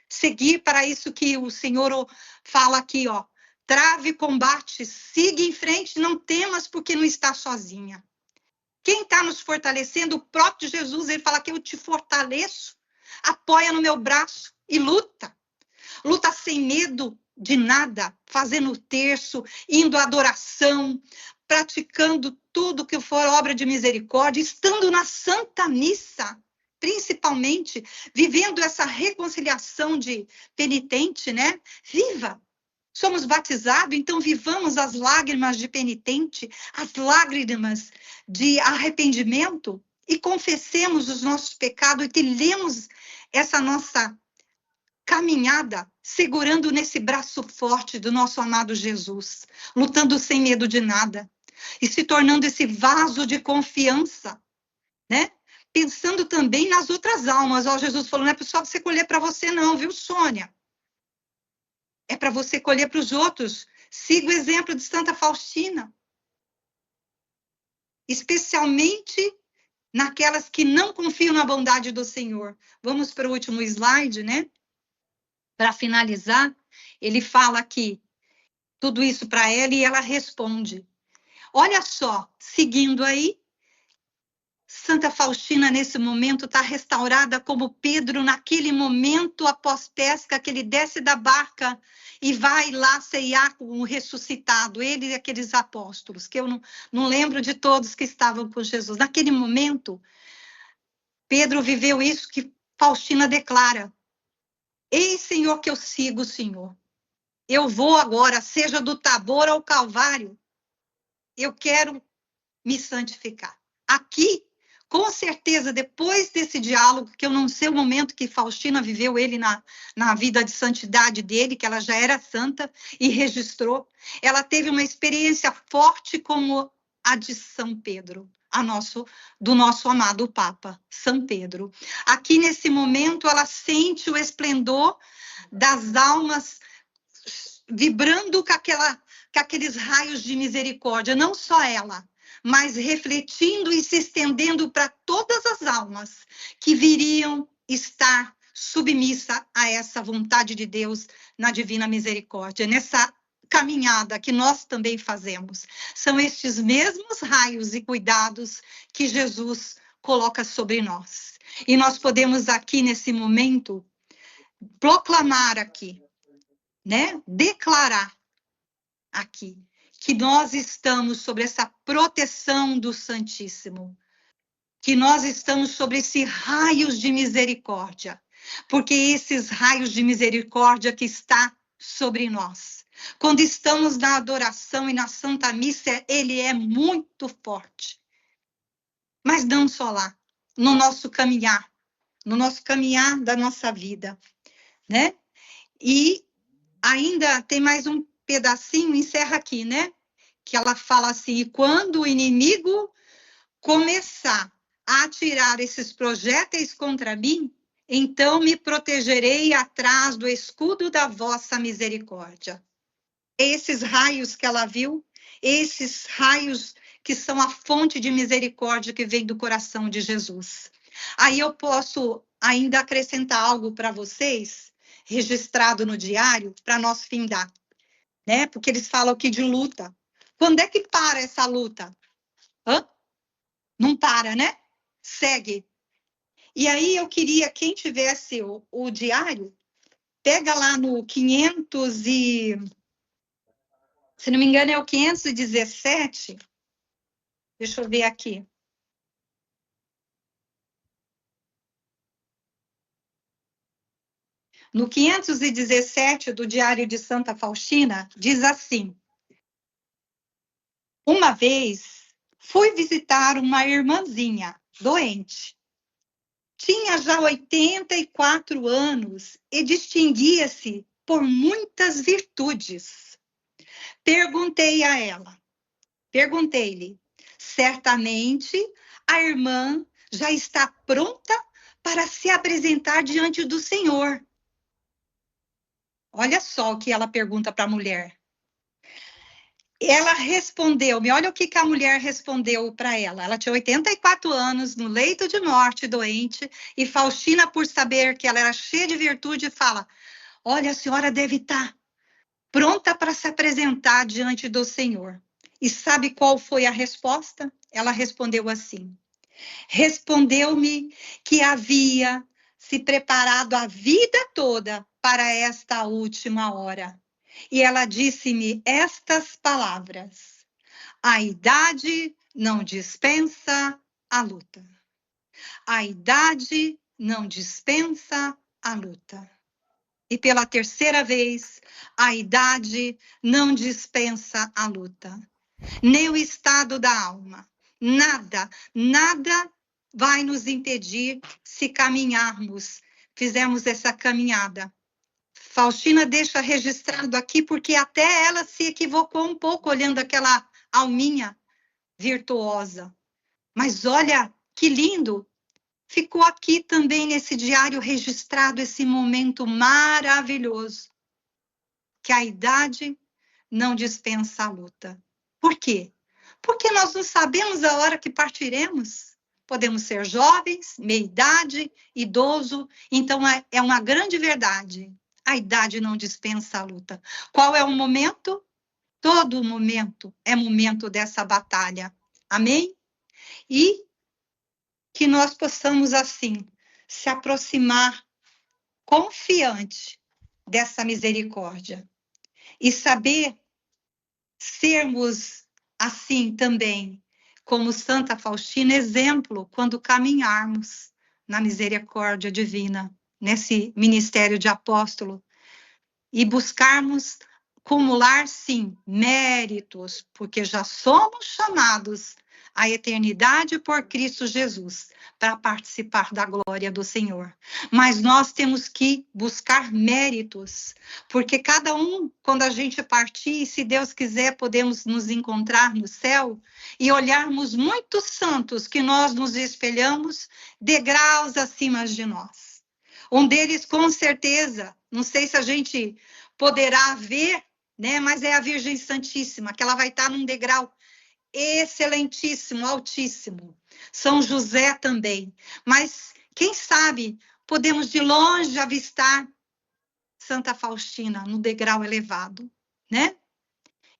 Seguir para isso que o Senhor fala aqui, ó. Trave combate, siga em frente, não temas porque não está sozinha. Quem está nos fortalecendo? O próprio Jesus, ele fala que eu te fortaleço, apoia no meu braço e luta. Luta sem medo de nada, fazendo o terço, indo à adoração, praticando tudo que for obra de misericórdia, estando na Santa Missa, principalmente, vivendo essa reconciliação de penitente, né? Viva! Somos batizados, então vivamos as lágrimas de penitente, as lágrimas de arrependimento e confessemos os nossos pecados e trilhemos essa nossa caminhada segurando nesse braço forte do nosso amado Jesus, lutando sem medo de nada e se tornando esse vaso de confiança, né? Pensando também nas outras almas. Ó, Jesus falou, não é só você colher para você não, viu, Sônia? É para você colher para os outros. Siga o exemplo de Santa Faustina. Especialmente naquelas que não confiam na bondade do Senhor. Vamos para o último slide, né? Para finalizar, ele fala aqui tudo isso para ela e ela responde. Olha só, seguindo aí, Santa Faustina, nesse momento, está restaurada como Pedro, naquele momento após pesca, que ele desce da barca e vai lá ceiar com o ressuscitado, ele e aqueles apóstolos, que eu não lembro de todos que estavam com Jesus. Naquele momento, Pedro viveu isso que Faustina declara. Ei, Senhor, que eu sigo o Senhor. Eu vou agora, seja do Tabor ao Calvário, eu quero me santificar. Aqui, com certeza, depois desse diálogo, que eu não sei o momento que Faustina viveu ele na vida de santidade dele, que ela já era santa e registrou, ela teve uma experiência forte como a de São Pedro, do nosso amado Papa, São Pedro. Aqui, nesse momento, ela sente o esplendor das almas vibrando com aqueles raios de misericórdia, não só ela, mas refletindo e se estendendo para todas as almas que viriam estar submissa a essa vontade de Deus na divina misericórdia, nessa caminhada que nós também fazemos. São estes mesmos raios e cuidados que Jesus coloca sobre nós. E nós podemos aqui, nesse momento, proclamar aqui, né? Declarar aqui que nós estamos sobre essa proteção do Santíssimo, que nós estamos sobre esses raios de misericórdia, porque esses raios de misericórdia que está sobre nós, quando estamos na adoração e na Santa Missa, ele é muito forte. Mas não só lá, no nosso caminhar da nossa vida, né? E ainda tem mais um pedacinho, encerra aqui, né? Que ela fala assim, e quando o inimigo começar a atirar esses projéteis contra mim, então me protegerei atrás do escudo da vossa misericórdia. Esses raios que ela viu, esses raios que são a fonte de misericórdia que vem do coração de Jesus. Aí eu posso ainda acrescentar algo para vocês, registrado no diário, para nós findar, né? Porque eles falam aqui de luta. Quando é que para essa luta? Não para, né? Segue. E aí eu queria, quem tivesse o diário, pega lá no 500 e... Se não me engano, é o 517. Deixa eu ver aqui. No 517 do Diário de Santa Faustina, diz assim: uma vez fui visitar uma irmãzinha doente. Tinha já 84 anos e distinguia-se por muitas virtudes. Perguntei-lhe, certamente a irmã já está pronta para se apresentar diante do Senhor. Olha só o que ela pergunta para a mulher. Ela respondeu-me, olha o que a mulher respondeu para ela. Ela tinha 84 anos, no leito de morte, doente, e Faustina, por saber que ela era cheia de virtude, fala, olha, a senhora deve estar pronta para se apresentar diante do Senhor. E sabe qual foi a resposta? Ela respondeu assim, respondeu-me que havia se preparado a vida toda para esta última hora. e ela disse-me estas palavras: a idade não dispensa a luta. A idade não dispensa a luta. E pela terceira vez, a idade não dispensa a luta. Nem o estado da alma. Nada vai nos impedir se caminharmos, fizermos essa caminhada. Faustina deixa registrado aqui porque até ela se equivocou um pouco olhando aquela alminha virtuosa. Mas olha que lindo! Ficou aqui também nesse diário registrado esse momento maravilhoso, que a idade não dispensa a luta. Por quê? Porque nós não sabemos a hora que partiremos. Podemos ser jovens, meia-idade, idoso, então é uma grande verdade. A idade não dispensa a luta. Qual é o momento? Todo momento é momento dessa batalha. Amém? E que nós possamos, assim, se aproximar confiante dessa misericórdia e saber sermos, assim, também, como Santa Faustina, exemplo quando caminharmos na misericórdia divina, nesse ministério de apóstolo, e buscarmos acumular, sim, méritos, porque já somos chamados à eternidade por Cristo Jesus, para participar da glória do Senhor. Mas nós temos que buscar méritos, porque cada um, quando a gente partir, se Deus quiser, podemos nos encontrar no céu e olharmos muitos santos que nós nos espelhamos, degraus acima de nós. Um deles, com certeza, não sei se a gente poderá ver, né? Mas é a Virgem Santíssima, que ela vai estar num degrau excelentíssimo, altíssimo. São José também. Mas, quem sabe, podemos de longe avistar Santa Faustina no degrau elevado, né?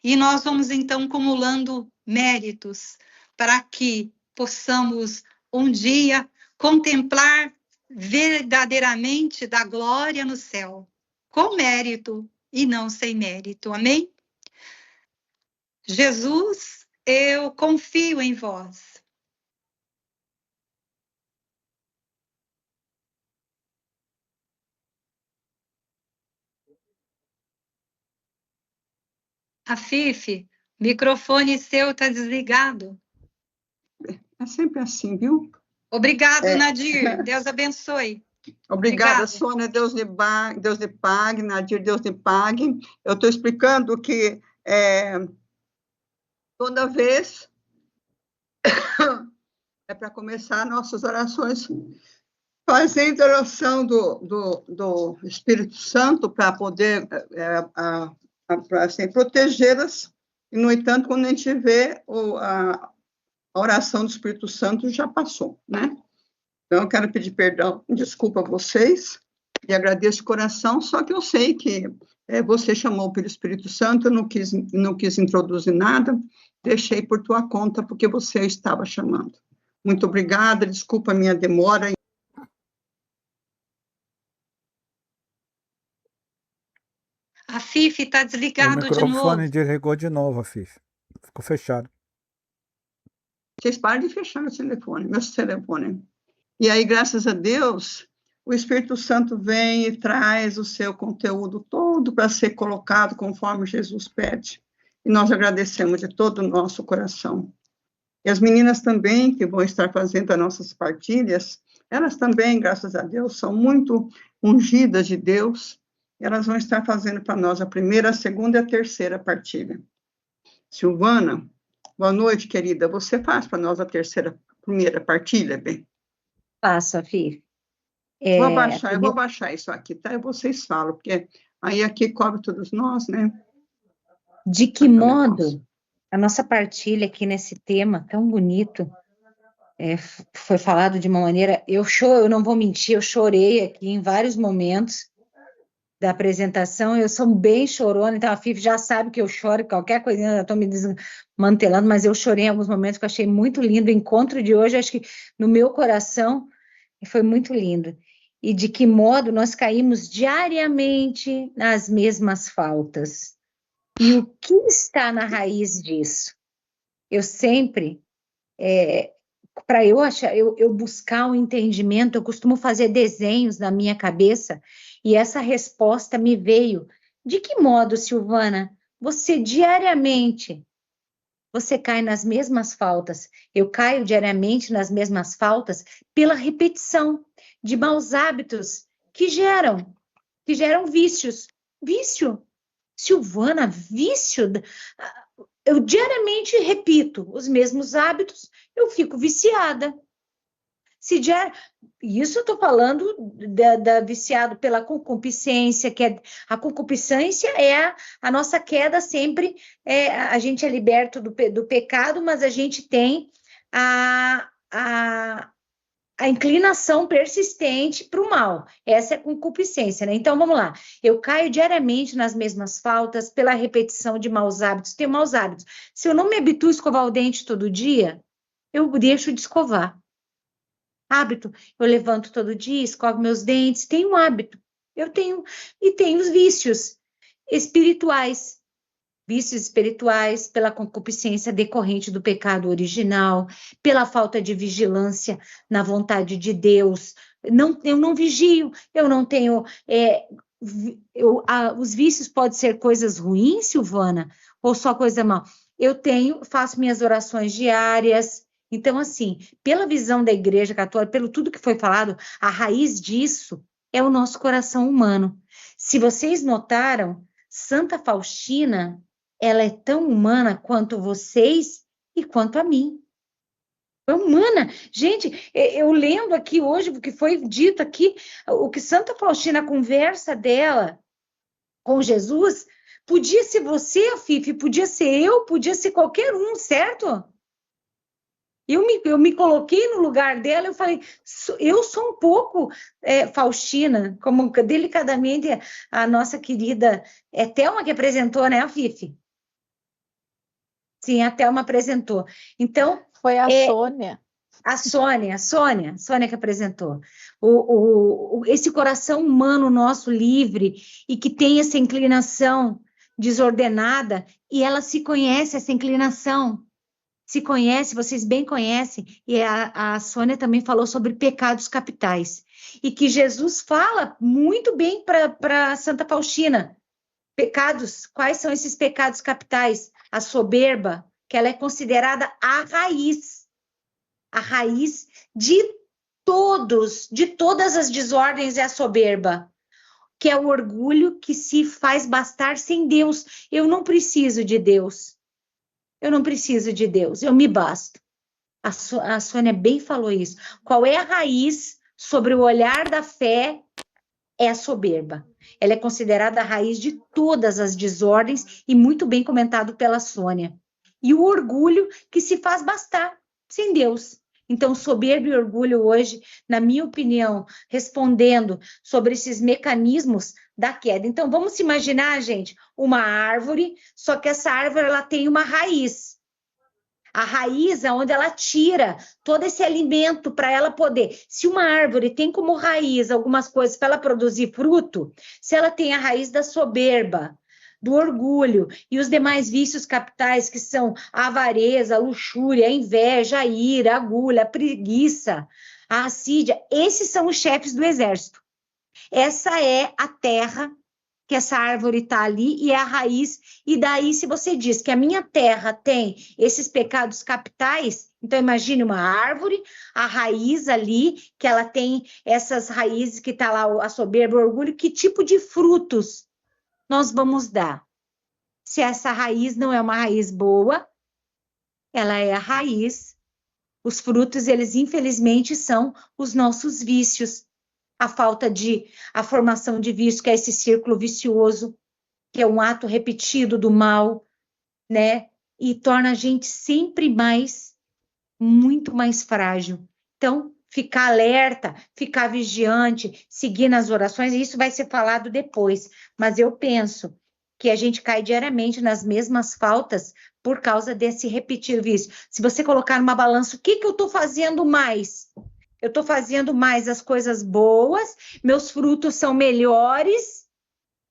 E nós vamos, então, acumulando méritos para que possamos, um dia, contemplar verdadeiramente da glória no céu, com mérito e não sem mérito. Amém? Jesus, eu confio em vós. Afif, microfone seu está desligado. É sempre assim, viu? Obrigado, Nadir. Deus abençoe. Obrigada, Obrigada. Sônia. Deus lhe pague. Nadir, Deus lhe pague. Eu estou explicando que toda vez é para começar nossas orações, fazendo a oração do Espírito Santo para poder assim, protegê-las. E, no entanto, quando a gente vê a oração do Espírito Santo, já passou, né? Então, eu quero pedir perdão, desculpa a vocês, e agradeço de coração, só que eu sei que você chamou pelo Espírito Santo, eu não quis introduzir nada, deixei por tua conta, porque você estava chamando. Muito obrigada, desculpa a minha demora. A Fifi está desligado de novo. O microfone desligou de novo, a Fifi. Ficou fechado. Vocês param de fechar meu telefone. E aí, graças a Deus, o Espírito Santo vem e traz o seu conteúdo todo para ser colocado conforme Jesus pede. E nós agradecemos de todo o nosso coração. E as meninas também, que vão estar fazendo as nossas partilhas, elas também, graças a Deus, são muito ungidas de Deus. Elas vão estar fazendo para nós a primeira, a segunda e a terceira partilha. Silvana, boa noite, querida. Você faz para nós a primeira partilha, bem? Faço, Fifi. Eu vou baixar isso aqui, tá? E vocês falam, porque aí aqui cobre todos nós, né? De que modo a nossa partilha aqui nesse tema tão bonito foi falado de uma maneira... Eu não vou mentir, eu chorei aqui em vários momentos da apresentação, eu sou bem chorona, então a Fifi já sabe que eu choro, qualquer coisinha eu já estou me desmantelando, mas eu chorei em alguns momentos que eu achei muito lindo. O encontro de hoje, acho que no meu coração, foi muito lindo. e de que modo nós caímos diariamente nas mesmas faltas. E o que está na raiz disso? Eu sempre, para eu buscar um entendimento, eu costumo fazer desenhos na minha cabeça, e essa resposta me veio. De que modo, Silvana, você diariamente, você cai nas mesmas faltas? Eu caio diariamente nas mesmas faltas pela repetição de maus hábitos que geram vícios. Vício, Silvana, vício. Eu diariamente repito os mesmos hábitos, eu fico viciada. Isso eu estou falando da viciado pela concupiscência, a concupiscência é a nossa queda sempre, a gente é liberto do pecado, mas a gente tem a inclinação persistente para o mal. Essa é a concupiscência, né? Então, vamos lá. Eu caio diariamente nas mesmas faltas pela repetição de maus hábitos. Tenho maus hábitos. Se eu não me habituo a escovar o dente todo dia, eu deixo de escovar. Hábito. Eu levanto todo dia, escovo meus dentes. Tenho um hábito. E tenho os vícios espirituais. Vícios espirituais pela concupiscência decorrente do pecado original, pela falta de vigilância na vontade de Deus. Eu não vigio, eu não tenho... os vícios podem ser coisas ruins, Silvana, ou só coisa mal? Faço minhas orações diárias. Então, assim, pela visão da Igreja Católica, pelo tudo que foi falado, a raiz disso é o nosso coração humano. Se vocês notaram, Santa Faustina, ela é tão humana quanto vocês e quanto a mim. É humana. Gente, eu lendo aqui hoje, o que foi dito aqui, o que Santa Faustina, a conversa dela com Jesus, podia ser você, Fifi, podia ser eu, podia ser qualquer um, certo? Eu me coloquei no lugar dela, eu falei, eu sou um pouco Faustina, como delicadamente a nossa querida Thelma que apresentou, né, Fifi? Sim, a Thelma apresentou. Então... Foi a Sônia. A Sônia que apresentou. Esse coração humano nosso livre e que tem essa inclinação desordenada, e ela se conhece, essa inclinação. Se conhece, vocês bem conhecem, e a Sônia também falou sobre pecados capitais, e que Jesus fala muito bem para Santa Faustina. Pecados, quais são esses pecados capitais? A soberba, que ela é considerada a raiz de todas as desordens é a soberba, que é o orgulho que se faz bastar sem Deus. Eu não preciso de Deus. Eu me basto. A Sônia bem falou isso. Qual é a raiz sobre o olhar da fé? É a soberba. Ela é considerada a raiz de todas as desordens e muito bem comentado pela Sônia. E o orgulho que se faz bastar sem Deus. Então, soberba e orgulho hoje, na minha opinião, respondendo sobre esses mecanismos da queda. Então, vamos imaginar, gente, uma árvore, só que essa árvore ela tem uma raiz. A raiz é onde ela tira todo esse alimento para ela poder. Se uma árvore tem como raiz algumas coisas para ela produzir fruto, se ela tem a raiz da soberba, do orgulho e os demais vícios capitais que são a avareza, a luxúria, a inveja, a ira, a gula, a preguiça, a assídia, esses são os chefes do exército. Essa é a terra que essa árvore está ali e é a raiz. E daí, se você diz que a minha terra tem esses pecados capitais, então imagine uma árvore, a raiz ali, que ela tem essas raízes que está lá, a soberba, o orgulho, que tipo de frutos nós vamos dar? Se essa raiz não é uma raiz boa, ela é a raiz. Os frutos, eles infelizmente são os nossos vícios. A formação de vício, que é esse círculo vicioso, que é um ato repetido do mal, né? E torna a gente sempre muito mais frágil. Então, ficar alerta, ficar vigiante, seguir nas orações, isso vai ser falado depois. Mas eu penso que a gente cai diariamente nas mesmas faltas por causa desse repetir vício. Se você colocar numa balança, o que eu estou fazendo mais? Eu estou fazendo mais as coisas boas, meus frutos são melhores,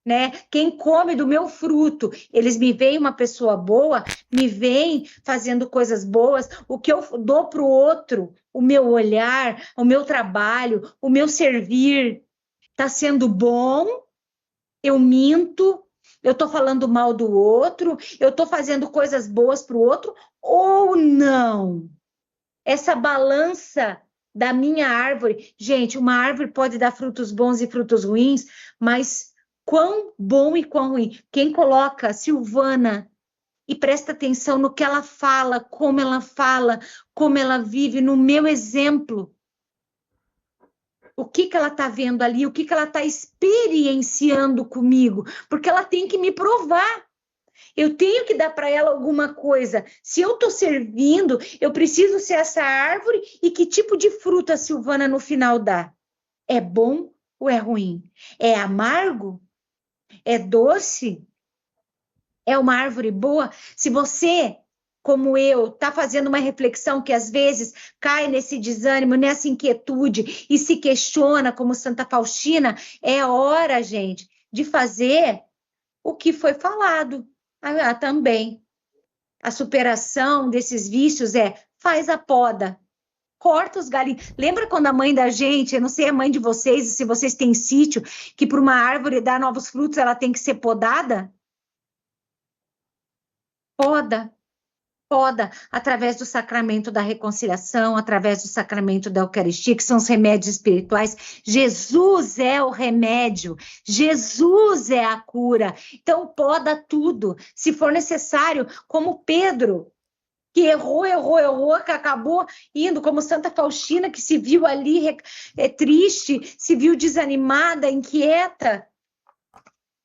né? Quem come do meu fruto, eles me veem uma pessoa boa, me veem fazendo coisas boas, o que eu dou para o outro, o meu olhar, o meu trabalho, o meu servir, está sendo bom, eu minto, eu estou falando mal do outro, eu estou fazendo coisas boas para o outro, ou não? Essa balança da minha árvore, gente, uma árvore pode dar frutos bons e frutos ruins, mas quão bom e quão ruim. Quem coloca Silvana e presta atenção no que ela fala, como ela vive, no meu exemplo, o que ela está vendo ali, o que ela está experienciando comigo, porque ela tem que me provar. Eu tenho que dar para ela alguma coisa. Se eu estou servindo, eu preciso ser essa árvore. E que tipo de fruta a Silvana no final dá? É bom ou é ruim? É amargo? É doce? É uma árvore boa? Se você, como eu, está fazendo uma reflexão que às vezes cai nesse desânimo, nessa inquietude e se questiona como Santa Faustina, é hora, gente, de fazer o que foi falado. Também. A superação desses vícios faz a poda, corta os galinhos. Lembra quando a mãe da gente, eu não sei a mãe de vocês, se vocês têm sítio, que para uma árvore dar novos frutos, ela tem que ser podada? Poda, através do sacramento da reconciliação, através do sacramento da Eucaristia, que são os remédios espirituais. Jesus é o remédio, Jesus é a cura. Então, poda tudo. Se for necessário, como Pedro, que errou, que acabou indo, como Santa Faustina, que se viu ali triste, se viu desanimada, inquieta.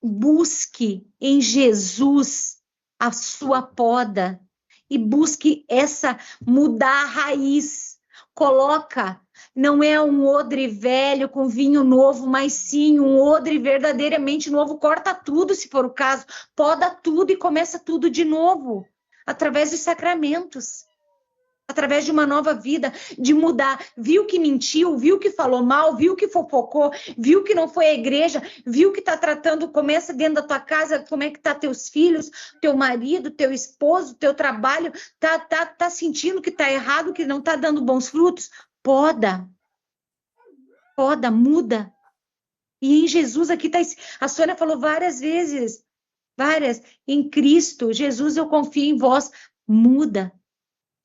Busque em Jesus a sua poda. E busque mudar a raiz. Coloca, não é um odre velho com vinho novo, mas sim um odre verdadeiramente novo. Corta tudo, se for o caso. Poda tudo e começa tudo de novo. Através dos sacramentos. Através de uma nova vida, de mudar. Viu que mentiu, viu que falou mal, viu que fofocou, viu que não foi à igreja, viu que está tratando, começa dentro da tua casa, como é que tá teus filhos, teu marido, teu esposo, teu trabalho, tá sentindo que tá errado, que não tá dando bons frutos? Poda, muda. E em Jesus aqui tá, a Sônia falou várias vezes, em Cristo, Jesus, eu confio em vós, muda.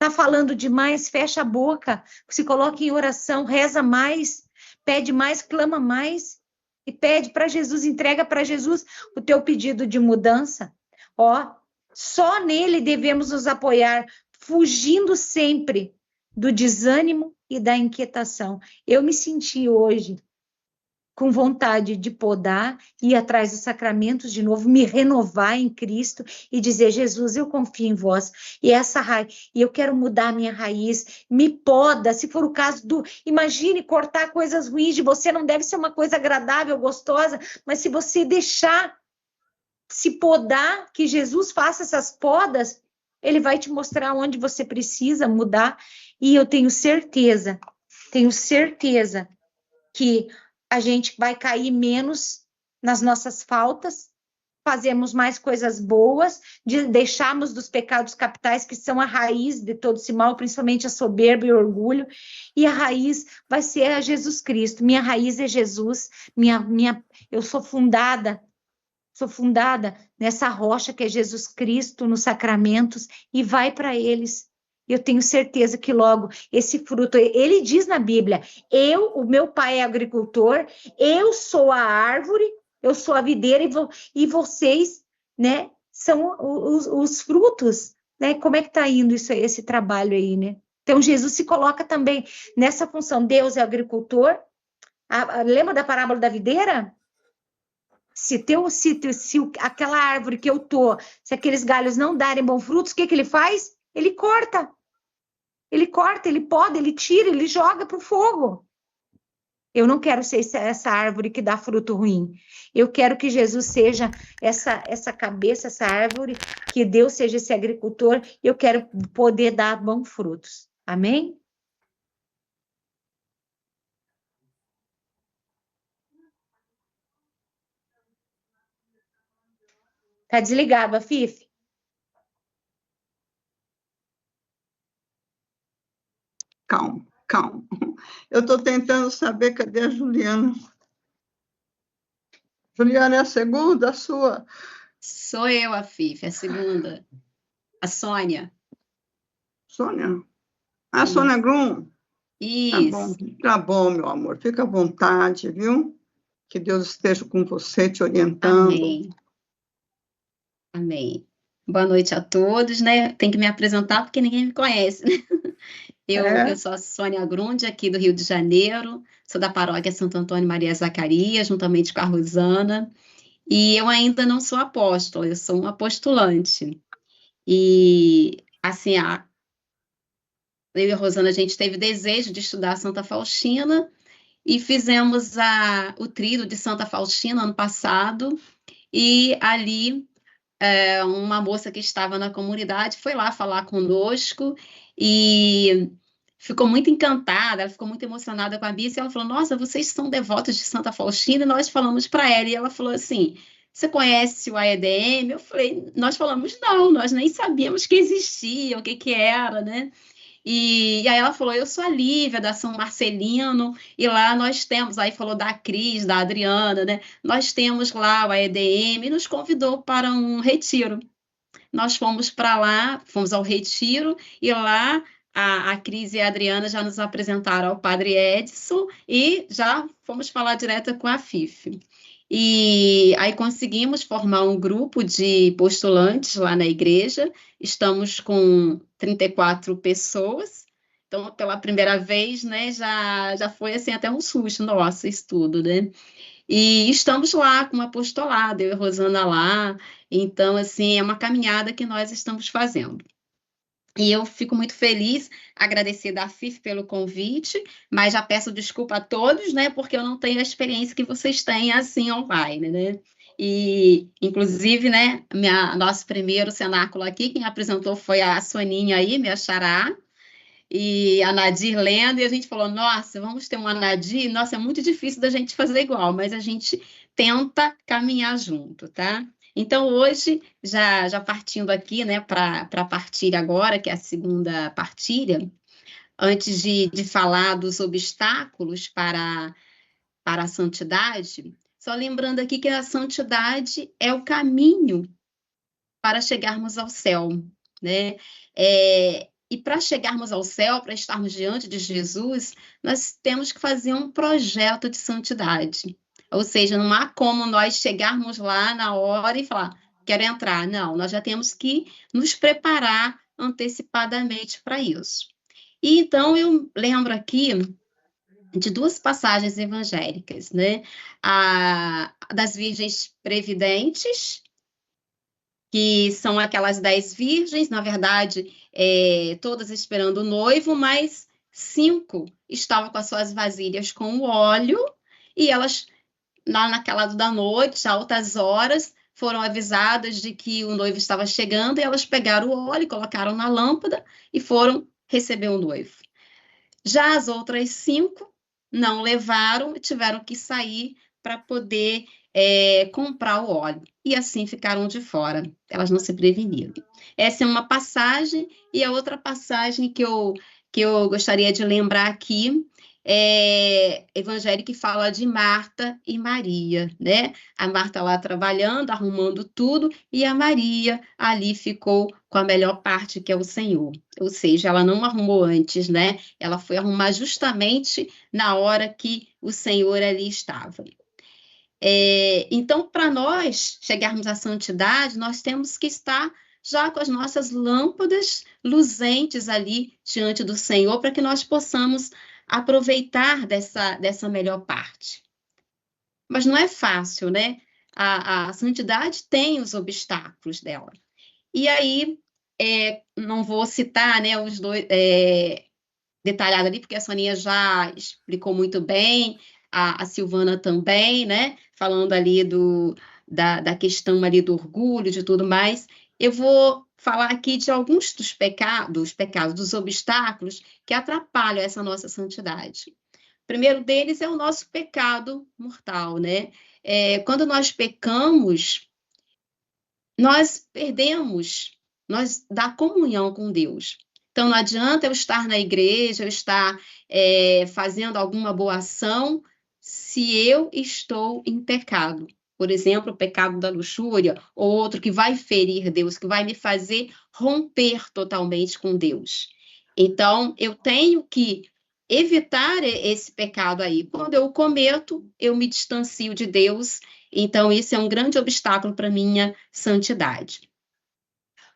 Está falando demais, fecha a boca, se coloca em oração, reza mais, pede mais, clama mais, e pede para Jesus, entrega para Jesus o teu pedido de mudança. Só nele devemos nos apoiar, fugindo sempre do desânimo e da inquietação. Eu me senti hoje com vontade de podar, ir atrás dos sacramentos de novo, me renovar em Cristo e dizer, Jesus, eu confio em vós, e essa raiz, e eu quero mudar a minha raiz, me poda, se for o caso imagine cortar coisas ruins de você, não deve ser uma coisa agradável, gostosa, mas se você deixar se podar, que Jesus faça essas podas, ele vai te mostrar onde você precisa mudar, e eu tenho certeza que a gente vai cair menos nas nossas faltas, fazemos mais coisas boas, deixarmos dos pecados capitais, que são a raiz de todo esse mal, principalmente a soberba e o orgulho, e a raiz vai ser a Jesus Cristo. Minha raiz é Jesus, eu sou fundada nessa rocha que é Jesus Cristo, nos sacramentos, e vai para eles. Eu tenho certeza que logo esse fruto, ele diz na Bíblia, o meu pai é agricultor, eu sou a árvore, eu sou a videira e vocês, né, são os frutos, né? Como é que está indo esse trabalho aí, né? Então Jesus se coloca também nessa função, Deus é agricultor. Lembra da parábola da videira? Se aquela árvore que eu se aqueles galhos não darem bons frutos, o que ele faz? Ele corta, ele poda, ele tira, ele joga para o fogo. Eu não quero ser essa árvore que dá fruto ruim. Eu quero que Jesus seja essa cabeça, essa árvore, que Deus seja esse agricultor, e eu quero poder dar bons frutos. Amém? Tá desligado, Afif? Calma, calma. Eu estou tentando saber cadê a Juliana. Juliana é a segunda, a sua? Sou eu, Afif, a segunda. A Sônia. Sônia? A Sônia Grum? Isso. Tá bom, meu amor. Fica à vontade, viu? Que Deus esteja com você, te orientando. Amém. Amém. Boa noite a todos, né? Tem que me apresentar porque ninguém me conhece, né? Eu sou a Sônia Grunde, aqui do Rio de Janeiro, sou da paróquia Santo Antônio Maria Zacarias, juntamente com a Rosana, e eu ainda não sou apóstola, eu sou uma apostulante. E, assim, eu e a Rosana, a gente teve desejo de estudar Santa Faustina e fizemos o tríduo de Santa Faustina ano passado, e ali uma moça que estava na comunidade foi lá falar conosco e ficou muito encantada, ela ficou muito emocionada com a missa, e ela falou, nossa, vocês são devotos de Santa Faustina? E nós falamos para ela, e ela falou assim, você conhece o AEDM? Eu falei, nós falamos, não, nós nem sabíamos que existia, o que era, né? E aí ela falou, eu sou a Lívia, da São Marcelino, e lá nós temos, aí falou da Cris, da Adriana, né? Nós temos lá o AEDM, e nos convidou para um retiro. Nós fomos para lá, fomos ao retiro, e lá a Cris e a Adriana já nos apresentaram ao Padre Edson, e já fomos falar direto com a FIF. E aí conseguimos formar um grupo de postulantes lá na igreja, estamos com 34 pessoas, então pela primeira vez, né, já foi assim até um susto, nossa, isso tudo, né? E estamos lá com o apostolado, eu e a Rosana lá, então assim, é uma caminhada que nós estamos fazendo. E eu fico muito feliz, agradecida à FIF pelo convite, mas já peço desculpa a todos, né, porque eu não tenho a experiência que vocês têm assim online, né? E, inclusive, né, nosso primeiro cenáculo aqui, quem apresentou foi a Soninha aí, minha xará, e a Nadir lendo, e a gente falou, nossa, vamos ter uma Nadir, nossa, é muito difícil da gente fazer igual, mas a gente tenta caminhar junto, tá? Então, hoje, já partindo aqui, né, para a partilha agora, que é a segunda partilha, antes de falar dos obstáculos para a santidade, só lembrando aqui que a santidade é o caminho para chegarmos ao céu, né? E para chegarmos ao céu, para estarmos diante de Jesus, nós temos que fazer um projeto de santidade. Ou seja, não há como nós chegarmos lá na hora e falar, quero entrar. Não, nós já temos que nos preparar antecipadamente para isso. E então eu lembro aqui de duas passagens evangélicas, né? Das virgens previdentes, que são aquelas 10 virgens, na verdade, todas esperando o noivo, mas 5 estavam com as suas vasilhas com o óleo, e elas, lá naquela da noite, a altas horas, foram avisadas de que o noivo estava chegando, e elas pegaram o óleo, colocaram na lâmpada, e foram receber o noivo. Já as outras 5 não levaram, e tiveram que sair para poder comprar o óleo, e assim ficaram de fora, elas não se preveniram. Essa é uma passagem, e a outra passagem que eu gostaria de lembrar aqui é evangelho que fala de Marta e Maria, né? A Marta lá trabalhando, arrumando tudo, e a Maria ali ficou com a melhor parte, que é o Senhor. Ou seja, ela não arrumou antes, né? Ela foi arrumar justamente na hora que o Senhor ali estava. Então, para nós chegarmos à santidade, nós temos que estar já com as nossas lâmpadas luzentes ali diante do Senhor, para que nós possamos aproveitar dessa melhor parte. Mas não é fácil, né? A santidade tem os obstáculos dela. E aí, não vou citar, né, os dois detalhado ali, porque a Soninha já explicou muito bem, a Silvana também, né? Falando ali da questão ali do orgulho, de tudo mais. Eu vou falar aqui de alguns dos pecados, dos obstáculos que atrapalham essa nossa santidade. O primeiro deles é o nosso pecado mortal, né? Quando nós pecamos, nós perdemos da comunhão com Deus. Então, não adianta eu estar na igreja, eu estar fazendo alguma boa ação, se eu estou em pecado. Por exemplo, o pecado da luxúria, ou outro que vai ferir Deus, que vai me fazer romper totalmente com Deus. Então, eu tenho que evitar esse pecado aí. Quando eu o cometo, eu me distancio de Deus. Então, isso é um grande obstáculo para a minha santidade.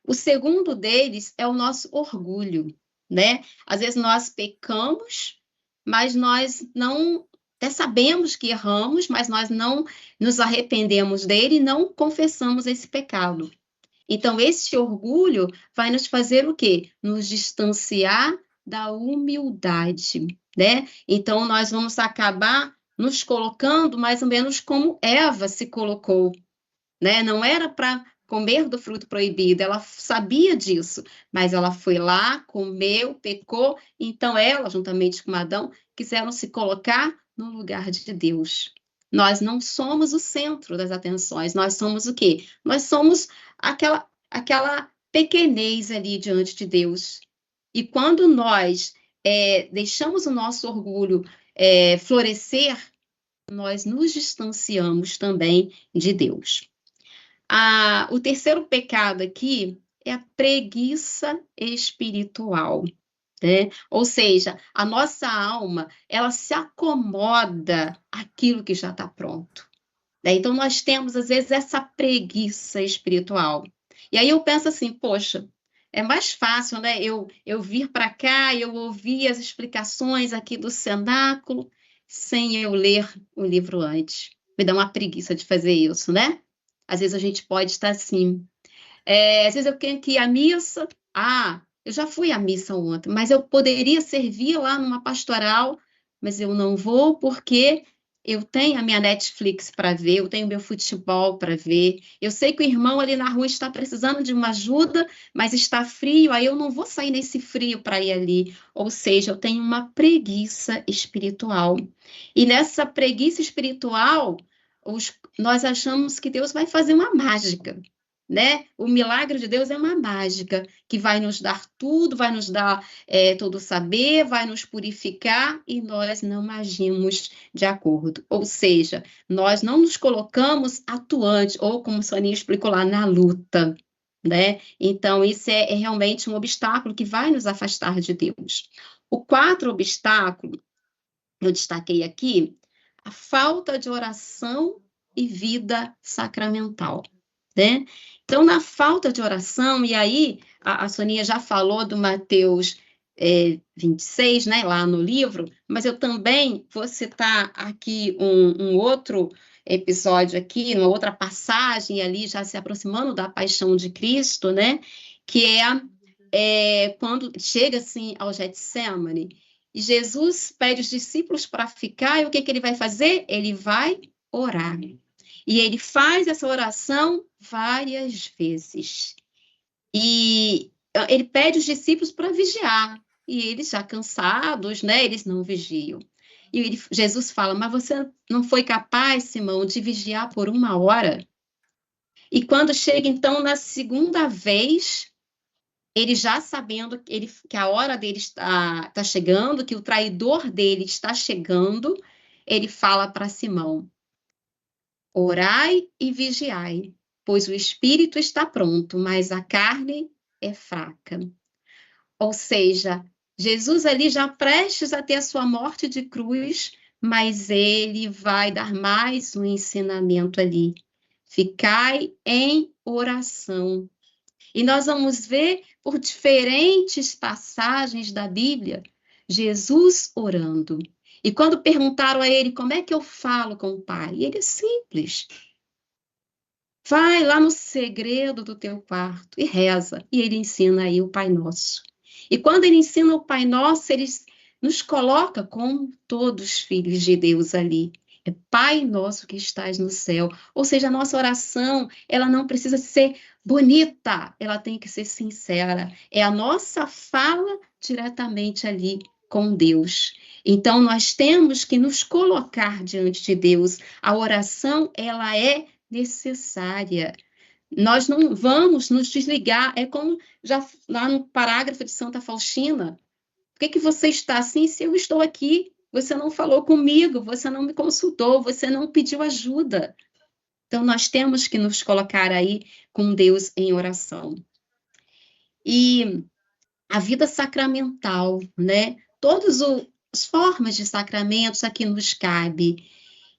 O segundo deles é o nosso orgulho, né? Às vezes nós pecamos, mas nós não... Até sabemos que erramos, mas nós não nos arrependemos dele e não confessamos esse pecado. Então, esse orgulho vai nos fazer o quê? Nos distanciar da humildade, né? Então, nós vamos acabar nos colocando mais ou menos como Eva se colocou, né? Não era para comer do fruto proibido, ela sabia disso, mas ela foi lá, comeu, pecou, então ela, juntamente com Adão, quiseram se colocar no lugar de Deus. Nós não somos o centro das atenções, nós somos o quê? Nós somos aquela pequenez ali diante de Deus. E quando nós deixamos o nosso orgulho florescer, nós nos distanciamos também de Deus. O terceiro pecado aqui é a preguiça espiritual, né? Ou seja, a nossa alma, ela se acomoda àquilo que já está pronto, né? Então, nós temos, às vezes, essa preguiça espiritual. E aí eu penso assim, poxa, é mais fácil, né? Eu vir para cá, eu ouvir as explicações aqui do cenáculo, sem eu ler o livro antes. Me dá uma preguiça de fazer isso, né? Às vezes a gente pode estar assim. Às vezes eu quero que ir à missa. Eu já fui à missa ontem, mas eu poderia servir lá numa pastoral, mas eu não vou porque eu tenho a minha Netflix para ver, eu tenho meu futebol para ver. Eu sei que o irmão ali na rua está precisando de uma ajuda, mas está frio, aí eu não vou sair nesse frio para ir ali. Ou seja, eu tenho uma preguiça espiritual. E nessa preguiça espiritual, nós achamos que Deus vai fazer uma mágica, né? O milagre de Deus é uma mágica que vai nos dar tudo, vai nos dar todo o saber, vai nos purificar e nós não agimos de acordo. Ou seja, nós não nos colocamos atuantes, ou como o Soninha explicou lá, na luta, né? Então, isso é realmente um obstáculo que vai nos afastar de Deus. O quarto obstáculo, eu destaquei aqui, a falta de oração e vida sacramental, né? Então, na falta de oração, e aí a Soninha já falou do Mateus 26, né, lá no livro, mas eu também vou citar aqui um outro episódio aqui, uma outra passagem ali, já se aproximando da paixão de Cristo, né, que quando chega assim ao Getsêmani, e Jesus pede os discípulos para ficar, e o que ele vai fazer? Ele vai orar. E ele faz essa oração várias vezes. E ele pede os discípulos para vigiar. E eles já cansados, né? Eles não vigiam. E Jesus fala, mas você não foi capaz, Simão, de vigiar por 1 hora? E quando chega, então, na segunda vez, ele já sabendo que a hora dele está chegando, que o traidor dele está chegando, ele fala para Simão, orai e vigiai, pois o espírito está pronto, mas a carne é fraca. Ou seja, Jesus ali já prestes a ter a sua morte de cruz, mas ele vai dar mais um ensinamento ali. Ficai em oração. E nós vamos ver por diferentes passagens da Bíblia, Jesus orando. E quando perguntaram a ele, como é que eu falo com o Pai? E ele é simples. Vai lá no segredo do teu quarto e reza. E ele ensina aí o Pai Nosso. E quando ele ensina o Pai Nosso, ele nos coloca como todos filhos de Deus ali. É Pai Nosso que estás no céu. Ou seja, a nossa oração, ela não precisa ser bonita, ela tem que ser sincera. É a nossa fala diretamente ali com Deus. Então, nós temos que nos colocar diante de Deus. A oração, ela é necessária. Nós não vamos nos desligar. É como já lá no parágrafo de Santa Faustina. Por que você está assim se eu estou aqui? Você não falou comigo, você não me consultou, você não pediu ajuda. Então, nós temos que nos colocar aí com Deus em oração. E a vida sacramental, né? Todas as formas de sacramentos aqui nos cabe.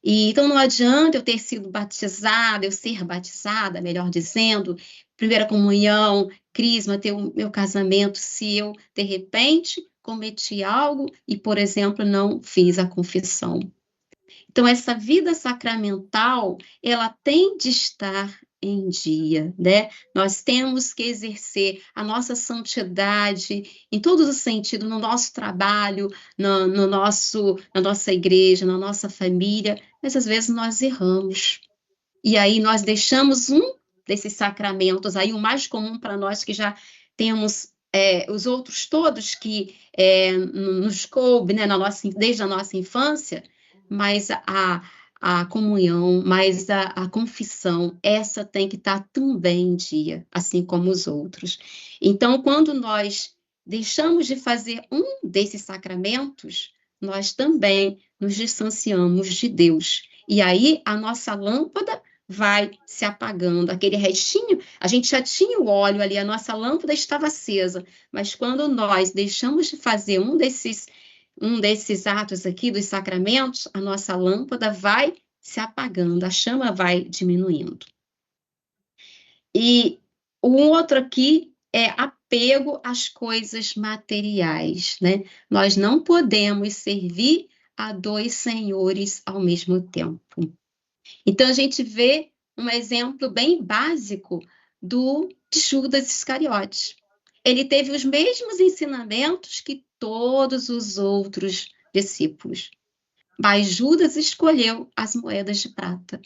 E, então, não adianta eu ter sido batizada, eu ser batizada, melhor dizendo, primeira comunhão, crisma, ter o meu casamento, se eu, de repente, cometi algo e, por exemplo, não fiz a confissão. Então, essa vida sacramental, ela tem de estar em dia, né? Nós temos que exercer a nossa santidade em todos os sentidos, no nosso trabalho, na nossa igreja, na nossa família, mas às vezes nós erramos. E aí nós deixamos um desses sacramentos, aí o mais comum para nós que já temos os outros todos que nos coube, né, desde a nossa infância, mas a comunhão, mas a confissão, essa tem que estar também em dia, assim como os outros. Então, quando nós deixamos de fazer um desses sacramentos, nós também nos distanciamos de Deus. E aí a nossa lâmpada vai se apagando. Aquele restinho, a gente já tinha o óleo ali, a nossa lâmpada estava acesa, mas quando nós deixamos de fazer um desses atos aqui, dos sacramentos, a nossa lâmpada vai se apagando, a chama vai diminuindo. E o outro aqui é apego às coisas materiais, né? Nós não podemos servir a dois senhores ao mesmo tempo. Então, a gente vê um exemplo bem básico de Judas Iscariotes. Ele teve os mesmos ensinamentos que todos os outros discípulos, mas Judas escolheu as moedas de prata.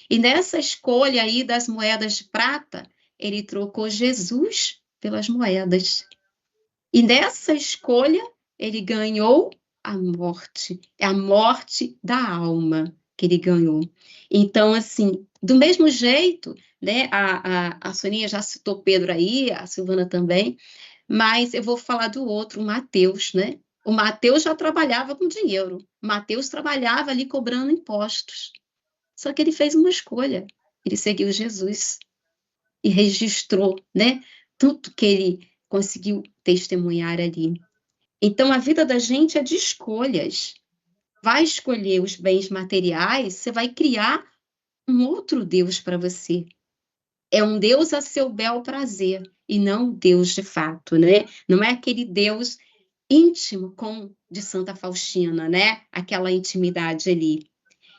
E nessa escolha aí das moedas de prata, ele trocou Jesus pelas moedas. E nessa escolha, ele ganhou a morte. É a morte da alma que ele ganhou. Então, assim, do mesmo jeito, né, a Soninha já citou Pedro aí, a Silvana também, mas eu vou falar do outro, o Mateus, né? O Mateus já trabalhava com dinheiro. O Mateus trabalhava ali cobrando impostos. Só que ele fez uma escolha. Ele seguiu Jesus e registrou, né, tudo que ele conseguiu testemunhar ali. Então, a vida da gente é de escolhas. Vai escolher os bens materiais, você vai criar um outro Deus para você. É um Deus a seu bel prazer, e não um Deus de fato, né? Não é aquele Deus íntimo de Santa Faustina, né? Aquela intimidade ali.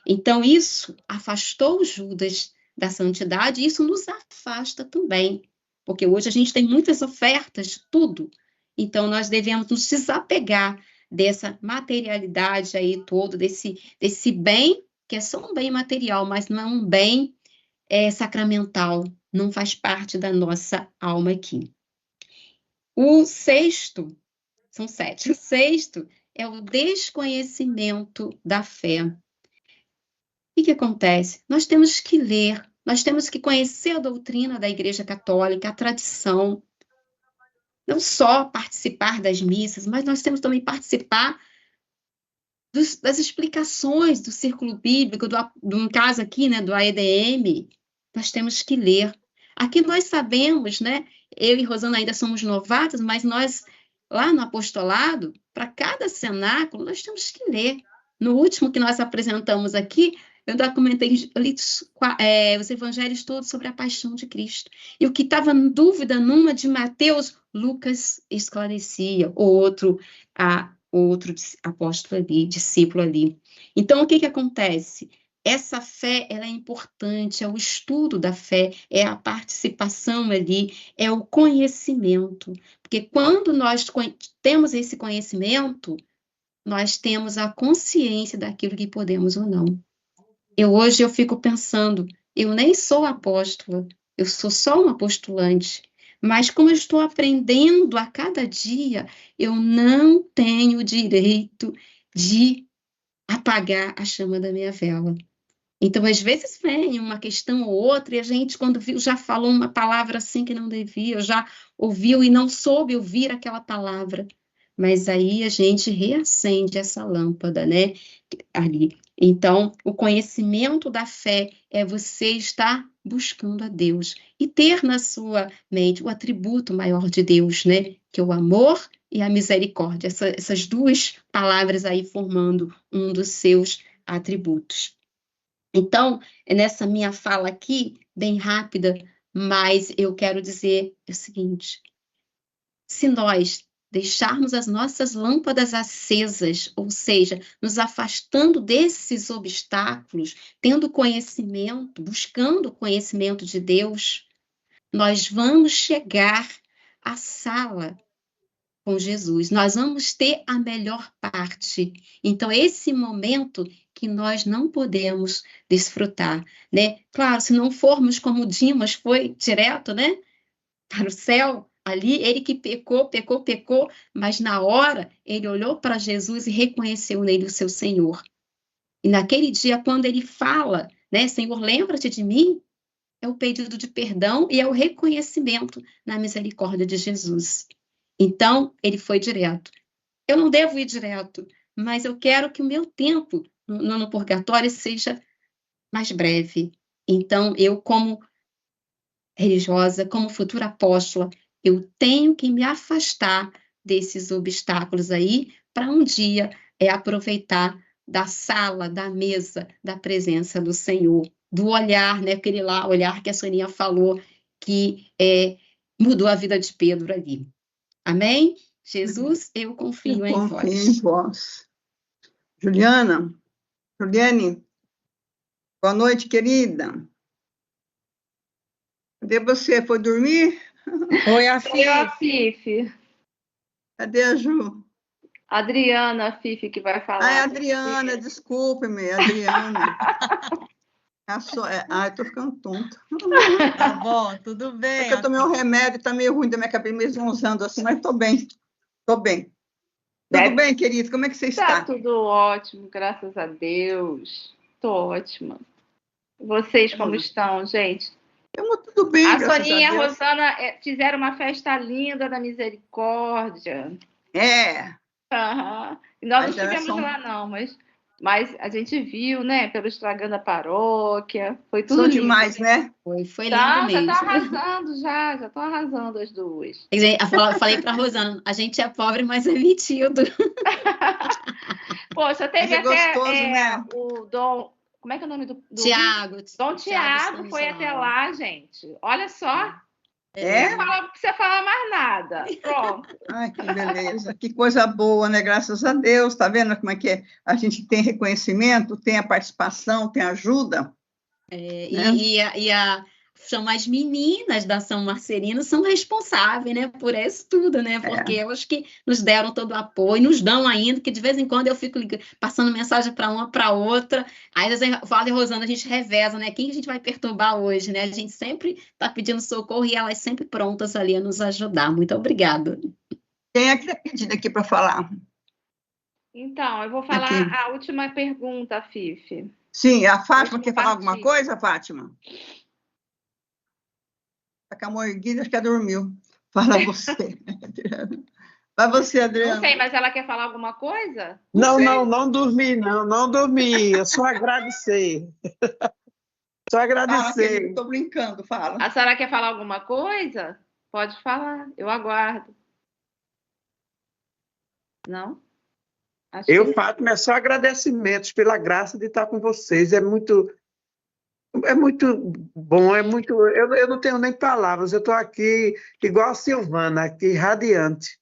Então, isso afastou Judas da santidade, e isso nos afasta também, porque hoje a gente tem muitas ofertas de tudo, então nós devemos nos desapegar dessa materialidade aí todo, desse bem, que é só um bem material, mas não é um bem sacramental, não faz parte da nossa alma aqui. O sexto, são 7, o sexto é o desconhecimento da fé. O que acontece? Nós temos que ler, nós temos que conhecer a doutrina da Igreja Católica, a tradição, não só participar das missas, mas nós temos também participar das explicações do Círculo Bíblico, no caso aqui, né, do AEDM, nós temos que ler. Aqui nós sabemos, né, eu e Rosana ainda somos novatas, mas nós, lá no apostolado, para cada cenáculo, nós temos que ler. No último que nós apresentamos aqui, eu documentei, eu li os evangelhos todos sobre a paixão de Cristo. E o que estava em dúvida numa de Mateus, Lucas esclarecia, outro apóstolo ali, discípulo ali. Então, o que acontece? Essa fé, ela é importante, é o estudo da fé, é a participação ali, é o conhecimento. Porque quando nós temos esse conhecimento, nós temos a consciência daquilo que podemos ou não. Hoje eu fico pensando, eu nem sou apóstola, eu sou só uma postulante, mas como eu estou aprendendo a cada dia, eu não tenho direito de apagar a chama da minha vela. Então, às vezes vem uma questão ou outra, e a gente, quando viu, já falou uma palavra assim que não devia, já ouviu e não soube ouvir aquela palavra. Mas aí a gente reacende essa lâmpada, né? Ali. Então, o conhecimento da fé é você estar buscando a Deus e ter na sua mente o atributo maior de Deus, né? Que é o amor e a misericórdia. Essas duas palavras aí formando um dos seus atributos. Então, nessa minha fala aqui, bem rápida, mas eu quero dizer o seguinte: se nós deixarmos as nossas lâmpadas acesas, ou seja, nos afastando desses obstáculos, tendo conhecimento, buscando o conhecimento de Deus, nós vamos chegar à sala com Jesus, nós vamos ter a melhor parte. Então, esse momento que nós não podemos desfrutar, né? Claro, se não formos como Dimas foi direto, né? Para o céu, ali, ele que pecou, mas na hora ele olhou para Jesus e reconheceu nele o seu Senhor. E naquele dia, quando ele fala, né, Senhor, lembra-te de mim, é o pedido de perdão e é o reconhecimento na misericórdia de Jesus. Então, ele foi direto. Eu não devo ir direto, mas eu quero que o meu tempo no purgatório seja mais breve. Então, eu, como religiosa, como futura apóstola, eu tenho que me afastar desses obstáculos aí para um dia aproveitar da sala, da mesa, da presença do Senhor, do olhar, né, aquele lá, olhar que a Soninha falou, que mudou a vida de Pedro ali. Amém? Jesus, eu confio em vós. Confio em vós. Juliane, boa noite, querida. Cadê você? Foi dormir? Oi, a Fifi. Cadê a Ju? Adriana, a Fifi, que vai falar. Ai, Adriana, desculpe-me, Adriana. Eu tô ficando tonta. Tá bom, tudo bem. É que eu tomei um remédio, tá meio ruim da minha cabeça, meio zonzando assim, mas tô bem. Tudo bem, querido? Como é que você está? Tá tudo ótimo, graças a Deus. Tô ótima. Vocês como estão, gente? Estamos tudo bem, a graças Soninha a Deus. E a Rosana fizeram uma festa linda da misericórdia. Uhum. E nós não estivemos lá, não, mas a gente viu, né, pelo Instagram da paróquia, foi tudo lindo. Demais, né? Foi lindo mesmo. Já tá arrasando, já tô arrasando as duas. Eu falei para a Rosana, a gente é pobre, mas é metido. Poxa, teve até gostoso, né? o Dom, como é que é o nome do Tiago. Dom Tiago foi até lá, gente. Olha só. Não precisa falar mais nada. Pronto. Ai, que beleza. Que coisa boa, né? Graças a Deus. Tá vendo como é que é? A gente tem reconhecimento, tem a participação, tem ajuda. Né? São as meninas da São Marcelino são responsáveis, né, por isso tudo, né? Porque elas que nos deram todo o apoio, nos dão ainda, que de vez em quando eu fico passando mensagem para uma, para outra. Aí Vala e Rosana, a gente reveza, né? Quem a gente vai perturbar hoje, né? A gente sempre está pedindo socorro e elas sempre prontas ali a nos ajudar. Muito obrigada. Quem é que está pedindo aqui para falar? Então, eu vou falar a última pergunta, Fifi. Sim, a Fátima quer falar alguma coisa, Fátima? Está com a mão erguida, acho que ela dormiu. Fala você. Vai você, Adriana. Não sei, mas ela quer falar alguma coisa? Não dormi, não dormi. Eu só agradecer. Só agradecer. Estou brincando, fala. A senhora quer falar alguma coisa? Pode falar, eu aguardo. Não? Fátima, é só agradecimentos pela graça de estar com vocês. É muito bom, eu não tenho nem palavras, eu estou aqui igual a Silvana, aqui radiante.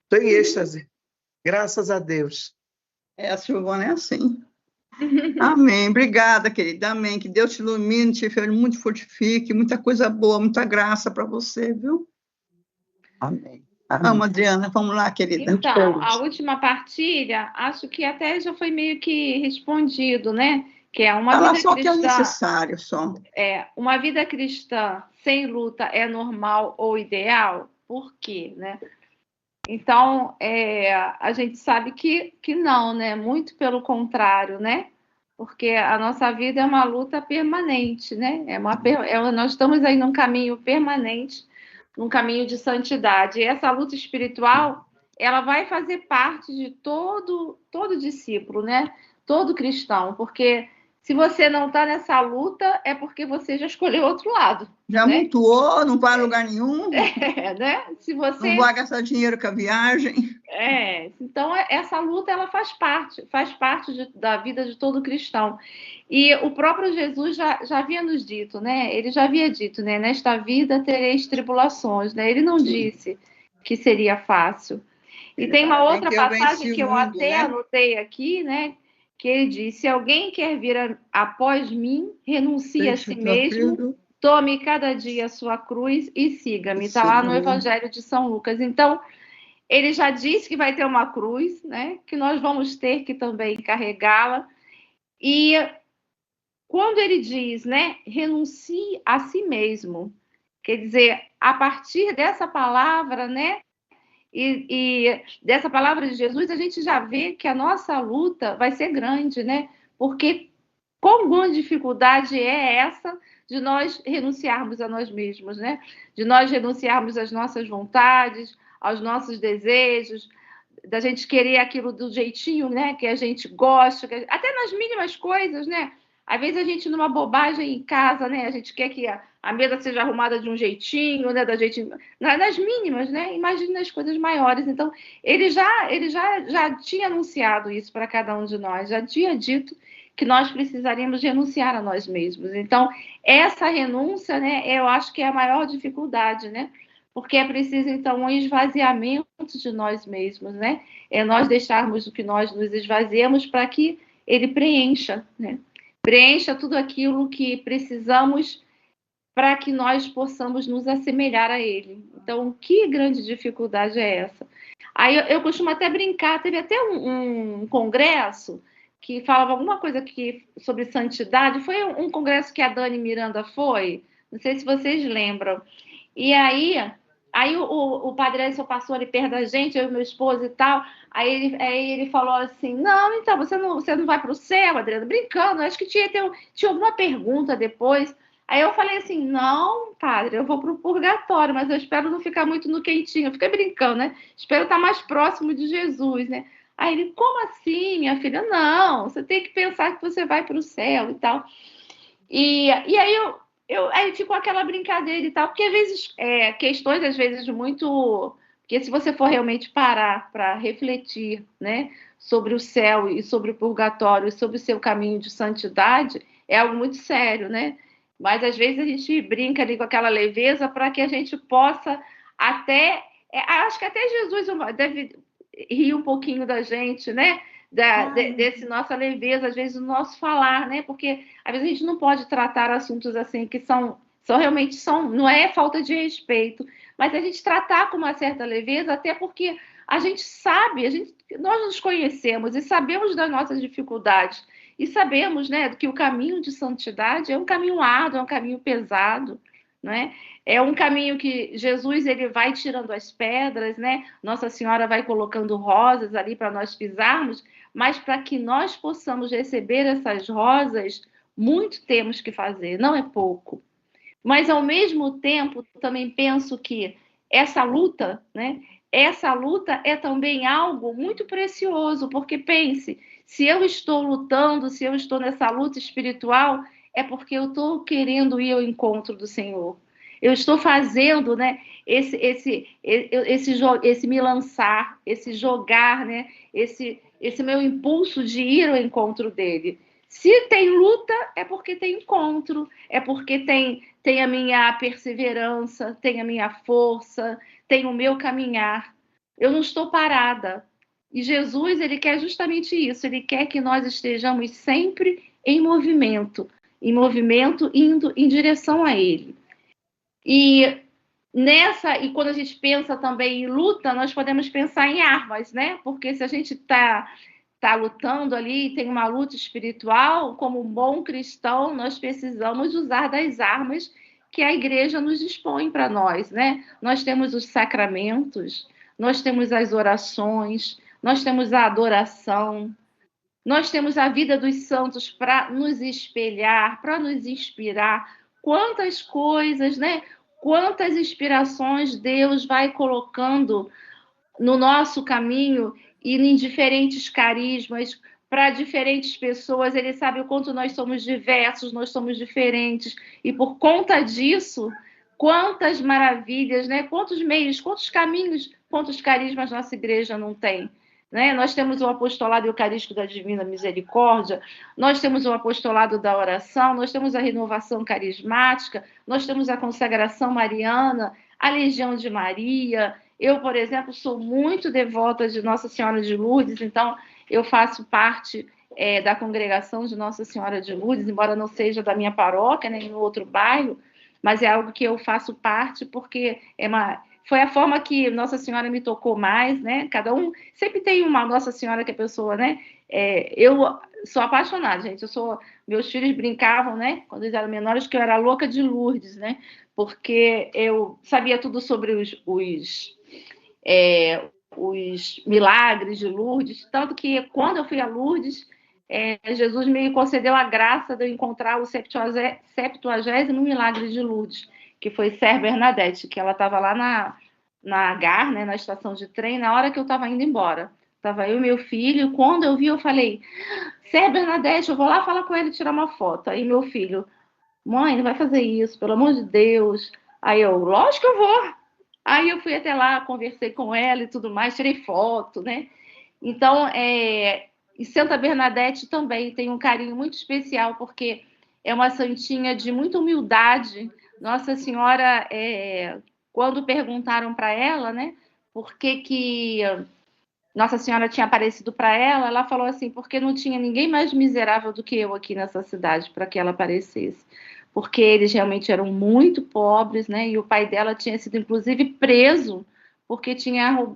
Estou em êxtase, graças a Deus. A Silvana é assim. Amém, obrigada, querida, amém, que Deus te ilumine, te muito fortifique, muita coisa boa, muita graça para você, viu? Amém. Vamos, Adriana, vamos lá, querida. Então, a última partilha, acho que até já foi meio que respondido, né? Que é uma vida só cristã, que é necessário, só. Uma vida cristã sem luta é normal ou ideal? Por quê, né? Então, a gente sabe que não, né? Muito pelo contrário, né? porque a nossa vida é uma luta permanente, né? Nós estamos aí num caminho permanente, num caminho de santidade. E essa luta espiritual, ela vai fazer parte de todo discípulo, né? Todo cristão, porque se você não está nessa luta, é porque você já escolheu outro lado. Já né? mutuou, não vai a lugar nenhum. Né? Se você... Não vai gastar dinheiro com a viagem. Então, essa luta, ela faz parte da vida de todo cristão. E o próprio Jesus já havia nos dito, né? Ele já havia dito, né? Nesta vida tereis tribulações, né? Ele não disse que seria fácil. E tem uma outra passagem que eu até anotei aqui, né? Que ele diz: se alguém quer vir após mim, renuncie a si mesmo, tome cada dia a sua cruz e siga-me. Está lá no Evangelho de São Lucas. Então, ele já disse que vai ter uma cruz, né? Que nós vamos ter que também carregá-la. E quando ele diz, né? Renuncie a si mesmo. Quer dizer, a partir dessa palavra, né? E dessa palavra de Jesus, a gente já vê que a nossa luta vai ser grande, né? Porque quão grande dificuldade é essa de nós renunciarmos a nós mesmos, né? De nós renunciarmos às nossas vontades, aos nossos desejos, da gente querer aquilo do jeitinho, né? Que a gente gosta, até nas mínimas coisas, né? Às vezes a gente, numa bobagem em casa, né? A gente quer que a mesa seja arrumada de um jeitinho, né? Nas mínimas, né? Imagine nas coisas maiores. Então, ele já tinha anunciado isso para cada um de nós, já tinha dito que nós precisaríamos renunciar a nós mesmos. Então, essa renúncia, né? Eu acho que é a maior dificuldade, né? Porque é preciso, então, um esvaziamento de nós mesmos, né? É nós deixarmos o que nós nos esvaziamos para que ele preencha, né? Preencha tudo aquilo que precisamos para que nós possamos nos assemelhar a ele. Então, que grande dificuldade é essa? Aí eu costumo até brincar, teve até um congresso que falava alguma coisa sobre santidade, foi um congresso que a Dani Miranda foi, não sei se vocês lembram. E aí o padre Edson passou ali perto da gente, eu e meu esposo e tal, aí ele falou assim, não, então, você não vai para o céu, Adriana? Brincando, acho que tinha alguma pergunta depois. Aí eu falei assim, não, padre, eu vou para o purgatório, mas eu espero não ficar muito no quentinho. Eu fiquei brincando, né? Espero estar mais próximo de Jesus, né? Aí ele, como assim, minha filha? Não, você tem que pensar que você vai para o céu e tal. E aí aí ficou aquela brincadeira e tal, porque às vezes, questões às vezes muito... Porque se você for realmente parar para refletir, né, sobre o céu e sobre o purgatório e sobre o seu caminho de santidade, é algo muito sério, né? Mas às vezes a gente brinca ali com aquela leveza para que a gente possa até... acho que até Jesus deve rir um pouquinho da gente, né? Desse nossa leveza, às vezes, do nosso falar, né? Porque às vezes a gente não pode tratar assuntos assim que realmente não é falta de respeito, mas a gente tratar com uma certa leveza, até porque a gente sabe, nós nos conhecemos e sabemos das nossas dificuldades, e sabemos, né, que o caminho de santidade é um caminho árduo, é um caminho pesado, né? É um caminho que Jesus ele vai tirando as pedras, né? Nossa Senhora vai colocando rosas ali para nós pisarmos, mas para que nós possamos receber essas rosas, muito temos que fazer, não é pouco. Mas, ao mesmo tempo, também penso que essa luta, né? Essa luta é também algo muito precioso, porque pense, se eu estou lutando, se eu estou nessa luta espiritual, é porque eu estou querendo ir ao encontro do Senhor. Eu estou fazendo, né, esse me lançar, esse jogar, né, esse meu impulso de ir ao encontro dele. Se tem luta, é porque tem encontro, é porque tem a minha perseverança, tem a minha força, tem o meu caminhar. Eu não estou parada. E Jesus, ele quer justamente isso, ele quer que nós estejamos sempre em movimento indo em direção a ele. E quando a gente pensa também em luta, nós podemos pensar em armas, né? Porque se a gente está lutando ali, tem uma luta espiritual, como um bom cristão, nós precisamos usar das armas que a igreja nos dispõe para nós, né? Nós temos os sacramentos, nós temos as orações, nós temos a adoração, Nós temos a vida dos santos para nos espelhar, para nos inspirar. Quantas coisas, né? Quantas inspirações Deus vai colocando no nosso caminho e em diferentes carismas, para diferentes pessoas. Ele sabe o quanto nós somos diversos, nós somos diferentes. E por conta disso, quantas maravilhas, né? Quantos meios, quantos caminhos, quantos carismas nossa igreja não tem. Né? Nós temos o apostolado eucarístico da Divina Misericórdia, nós temos o apostolado da oração, nós temos a renovação carismática, nós temos a consagração mariana, a Legião de Maria. Eu, por exemplo, sou muito devota de Nossa Senhora de Lourdes, então eu faço parte da congregação de Nossa Senhora de Lourdes, embora não seja da minha paróquia, nem no outro bairro, mas é algo que eu faço parte porque foi a forma que Nossa Senhora me tocou mais, né? Cada um sempre tem uma Nossa Senhora que a pessoa, né? Eu sou apaixonada, gente. Meus filhos brincavam, né? Quando eles eram menores, que eu era louca de Lourdes, né? Porque eu sabia tudo sobre os milagres de Lourdes, tanto que quando eu fui a Lourdes, Jesus me concedeu a graça de eu encontrar o 70º milagre de Lourdes, que foi Ser Bernadette, que ela estava lá na Agar, né, na estação de trem, na hora que eu estava indo embora. Estava eu e meu filho, e quando eu vi, eu falei, Ser Bernadette, eu vou lá falar com ele e tirar uma foto. Aí meu filho, mãe, não vai fazer isso, pelo amor de Deus. Aí eu, lógico que eu vou. Aí eu fui até lá, conversei com ela e tudo mais, tirei foto, né? Então, e Santa Bernadette também tem um carinho muito especial, porque é uma santinha de muita humildade. Nossa Senhora, quando perguntaram para ela, né, por que Nossa Senhora tinha aparecido para ela, ela falou assim, porque não tinha ninguém mais miserável do que eu aqui nessa cidade para que ela aparecesse. Porque eles realmente eram muito pobres, né, e o pai dela tinha sido, inclusive, preso, porque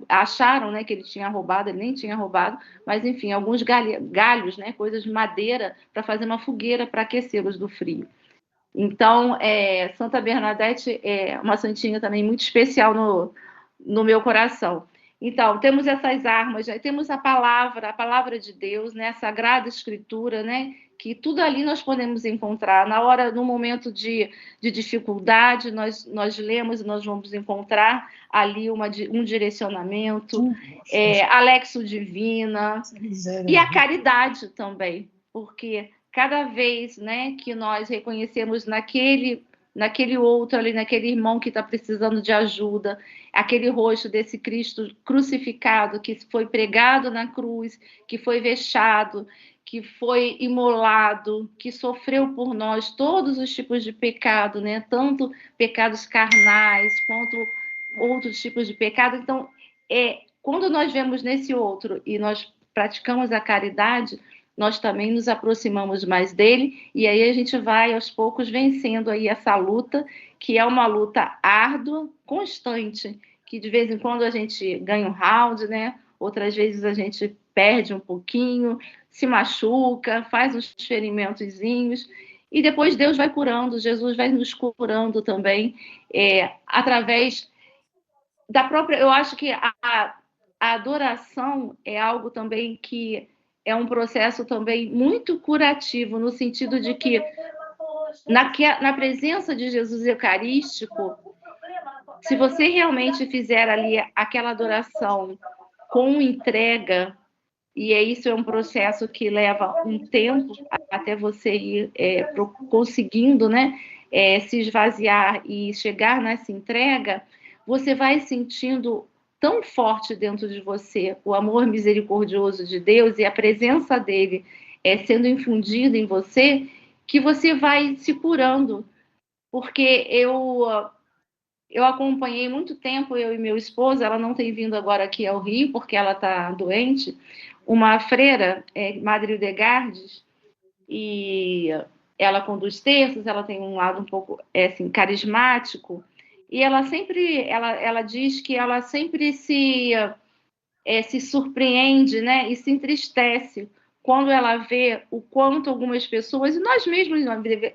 acharam, né, que ele tinha roubado, ele nem tinha roubado, mas, enfim, alguns galhos, né, coisas de madeira, para fazer uma fogueira para aquecê-los do frio. Então, Santa Bernadette é uma santinha também muito especial no meu coração. Então, temos essas armas, né? Temos a palavra de Deus, né? A Sagrada Escritura, né? Que tudo ali nós podemos encontrar. No momento de dificuldade, nós lemos e nós vamos encontrar ali um direcionamento, a Lexio Divina, e a caridade também, porque cada vez, né, que nós reconhecemos naquele outro ali, naquele irmão que está precisando de ajuda, aquele rosto desse Cristo crucificado, que foi pregado na cruz, que foi vexado, que foi imolado, que sofreu por nós todos os tipos de pecado, né? Tanto pecados carnais quanto outros tipos de pecado. Então, quando nós vemos nesse outro e nós praticamos a caridade, nós também nos aproximamos mais dele, e aí a gente vai, aos poucos, vencendo aí essa luta, que é uma luta árdua, constante, que de vez em quando a gente ganha um round, né? Outras vezes a gente perde um pouquinho, se machuca, faz uns ferimentozinhos, e depois Deus vai curando, Jesus vai nos curando também, através da própria... Eu acho que a adoração é algo também que é um processo também muito curativo, no sentido de que na presença de Jesus Eucarístico, se você realmente fizer ali aquela adoração com entrega, e isso é um processo que leva um tempo até você ir conseguindo, né, se esvaziar e chegar nessa entrega, você vai sentindo tão forte dentro de você o amor misericordioso de Deus e a presença dele sendo infundida em você, que você vai se curando. Porque eu acompanhei muito tempo, eu e meu esposo, ela não tem vindo agora aqui ao Rio, porque ela está doente, uma freira, Madre Hildegardes, e ela conduz terços, ela tem um lado um pouco assim, carismático, e ela diz que ela sempre se surpreende, né, e se entristece quando ela vê o quanto algumas pessoas, e nós mesmos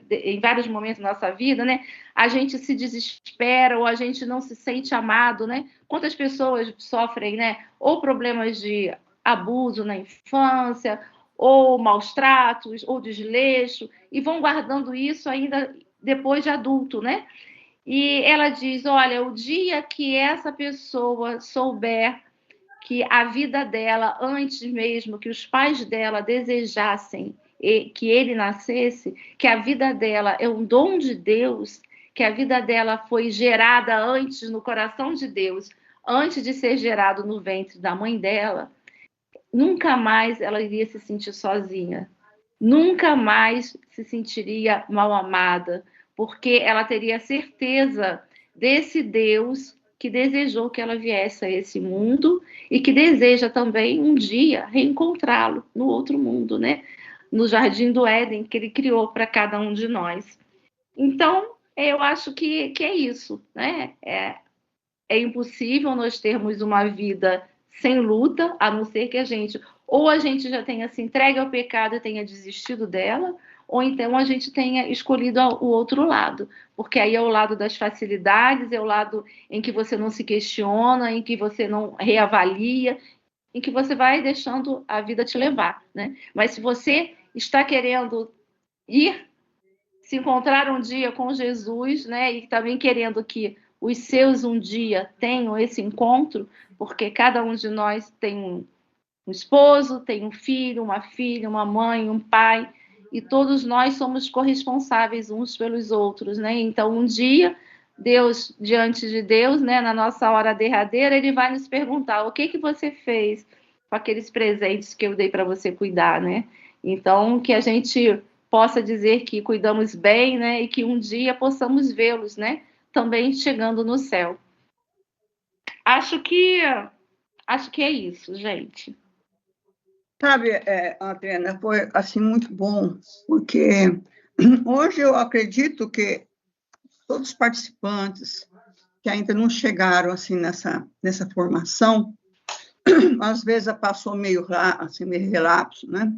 em vários momentos da nossa vida, né, a gente se desespera ou a gente não se sente amado, né? Quantas pessoas sofrem, né, ou problemas de abuso na infância, ou maus tratos, ou desleixo, e vão guardando isso ainda depois de adulto, né? E ela diz, olha, o dia que essa pessoa souber que a vida dela, antes mesmo que os pais dela desejassem que ele nascesse, que a vida dela é um dom de Deus, que a vida dela foi gerada antes no coração de Deus, antes de ser gerado no ventre da mãe dela, nunca mais ela iria se sentir sozinha, nunca mais se sentiria mal amada, porque ela teria certeza desse Deus que desejou que ela viesse a esse mundo e que deseja também um dia reencontrá-lo no outro mundo, né? No Jardim do Éden que ele criou para cada um de nós. Então, eu acho que é isso, né? É impossível nós termos uma vida sem luta, a não ser que a gente já tenha se entregue ao pecado e tenha desistido dela, ou então a gente tenha escolhido o outro lado, porque aí é o lado das facilidades, é o lado em que você não se questiona, em que você não reavalia, em que você vai deixando a vida te levar, né? Mas se você está querendo se encontrar um dia com Jesus, né, e também querendo que os seus um dia tenham esse encontro, porque cada um de nós tem um esposo, tem um filho, uma filha, uma mãe, um pai, e todos nós somos corresponsáveis uns pelos outros, né? Então, um dia, Deus, diante de Deus, né, na nossa hora derradeira, ele vai nos perguntar, o que você fez com aqueles presentes que eu dei para você cuidar, né? Então, que a gente possa dizer que cuidamos bem, né, e que um dia possamos vê-los, né, também chegando no céu. Acho que é isso, gente. Sabe, Adriana, foi assim muito bom, porque hoje eu acredito que todos os participantes que ainda não chegaram assim nessa formação, às vezes passou meio relapso, né?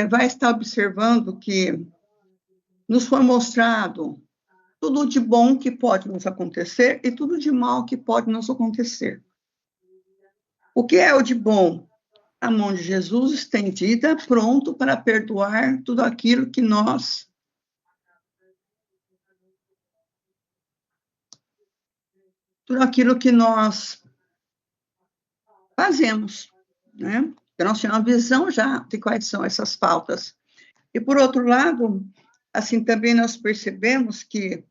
Vai estar observando que nos foi mostrado tudo de bom que pode nos acontecer e tudo de mal que pode nos acontecer. O que é o de bom? A mão de Jesus estendida, pronto para perdoar tudo aquilo que nós fazemos, né? Porque nós temos uma visão já de quais são essas faltas. E, por outro lado, assim, também nós percebemos que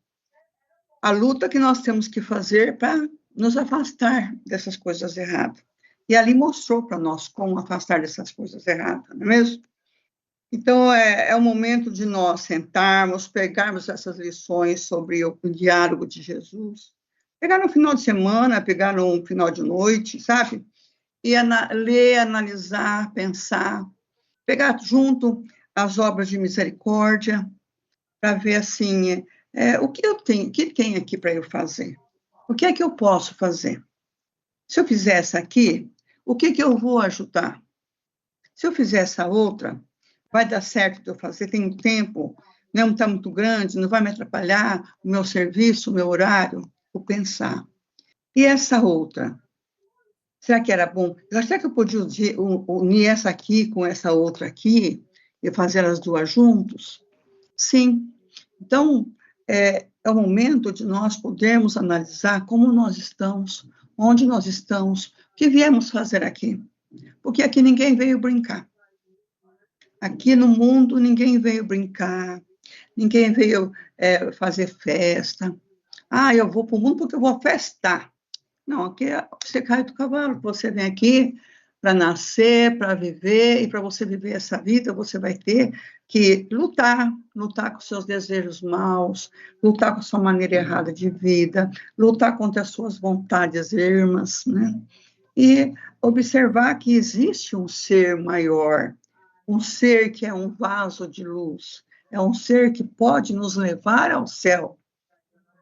a luta que nós temos que fazer para nos afastar dessas coisas erradas. E ali mostrou para nós como afastar dessas coisas erradas, não é mesmo? Então, é o momento de nós sentarmos, pegarmos essas lições sobre o diálogo de Jesus, pegar no final de semana, pegar no final de noite, sabe? E ler, analisar, pensar, pegar junto as obras de misericórdia, para ver, assim, o que eu tenho, o que tem aqui para eu fazer? O que é que eu posso fazer? Se eu fizer essa aqui, o que eu vou ajudar? Se eu fizer essa outra, vai dar certo de eu fazer? Tem um tempo, não está muito grande, não vai me atrapalhar o meu serviço, o meu horário? Vou pensar. E essa outra? Será que era bom? Será que eu podia unir essa aqui com essa outra aqui e fazer as duas juntos? Sim. Então, é o momento de nós podermos analisar como nós estamos, onde nós estamos, o que viemos fazer aqui. Porque aqui ninguém veio brincar. Aqui no mundo ninguém veio brincar, ninguém veio fazer festa. Eu vou para o mundo porque eu vou festar. Não, aqui você cai do cavalo, você vem aqui para nascer, para viver, e para você viver essa vida, você vai ter que lutar com seus desejos maus, lutar com a sua maneira errada de vida, lutar contra as suas vontades ermas, né? E observar que existe um ser maior, um ser que é um vaso de luz, é um ser que pode nos levar ao céu.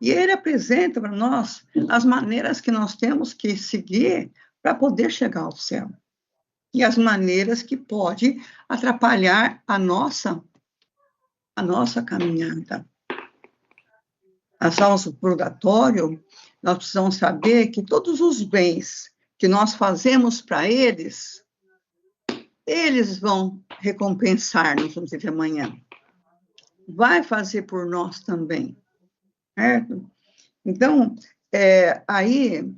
E ele apresenta para nós as maneiras que nós temos que seguir para poder chegar ao céu. E as maneiras que pode atrapalhar a nossa caminhada. As almas do purgatório, nós precisamos saber que todos os bens que nós fazemos para eles eles vão recompensar-nos, vamos dizer, amanhã. Vai fazer por nós também, certo? Então, aí,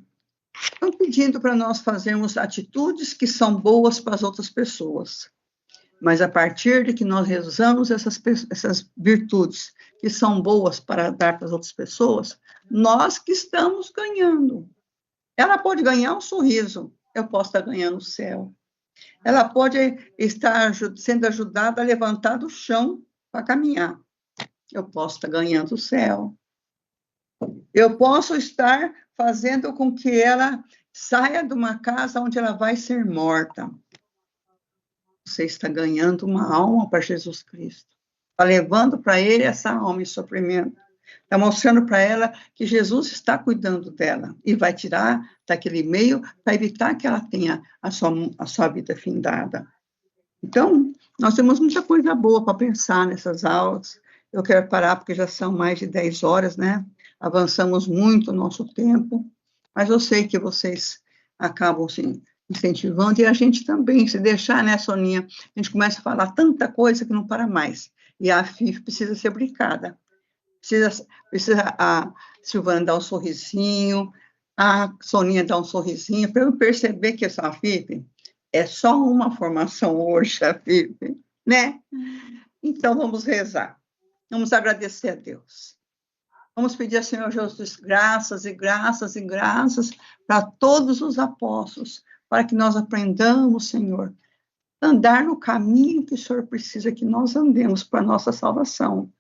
estão pedindo para nós fazermos atitudes que são boas para as outras pessoas. Mas a partir de que nós rezamos essas virtudes que são boas para dar para as outras pessoas, nós que estamos ganhando. Ela pode ganhar um sorriso, eu posso estar ganhando o céu. Ela pode estar sendo ajudada a levantar do chão para caminhar. Eu posso estar ganhando o céu. Eu posso estar fazendo com que ela saia de uma casa onde ela vai ser morta. Você está ganhando uma alma para Jesus Cristo. Está levando para ele essa alma em sofrimento. Está mostrando para ela que Jesus está cuidando dela e vai tirar daquele meio para evitar que ela tenha a sua vida findada. Então, nós temos muita coisa boa para pensar nessas aulas. Eu quero parar porque já são mais de 10 horas, né? Avançamos muito o nosso tempo, mas eu sei que vocês acabam, assim, incentivando, e a gente também, se deixar, né, Soninha, a gente começa a falar tanta coisa que não para mais. E a FIF precisa ser brincada. Precisa a Silvana dar um sorrisinho, a Soninha dar um sorrisinho, para eu perceber que essa FIF é só uma formação hoje, a FIF, né? Então, vamos rezar. Vamos agradecer a Deus. Vamos pedir ao Senhor Jesus graças e graças e graças para todos os apóstolos, para que nós aprendamos, Senhor, andar no caminho que o Senhor precisa que nós andemos para a nossa salvação.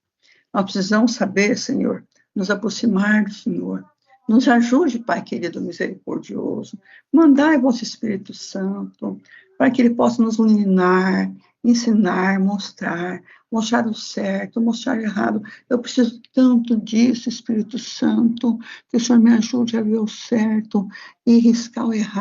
Nós precisamos saber, Senhor, nos aproximar do Senhor. Nos ajude, Pai querido, misericordioso. Mandai o vosso Espírito Santo, para que ele possa nos iluminar, ensinar, mostrar o certo, mostrar o errado. Eu preciso tanto disso, Espírito Santo, que o Senhor me ajude a ver o certo e riscar o errado.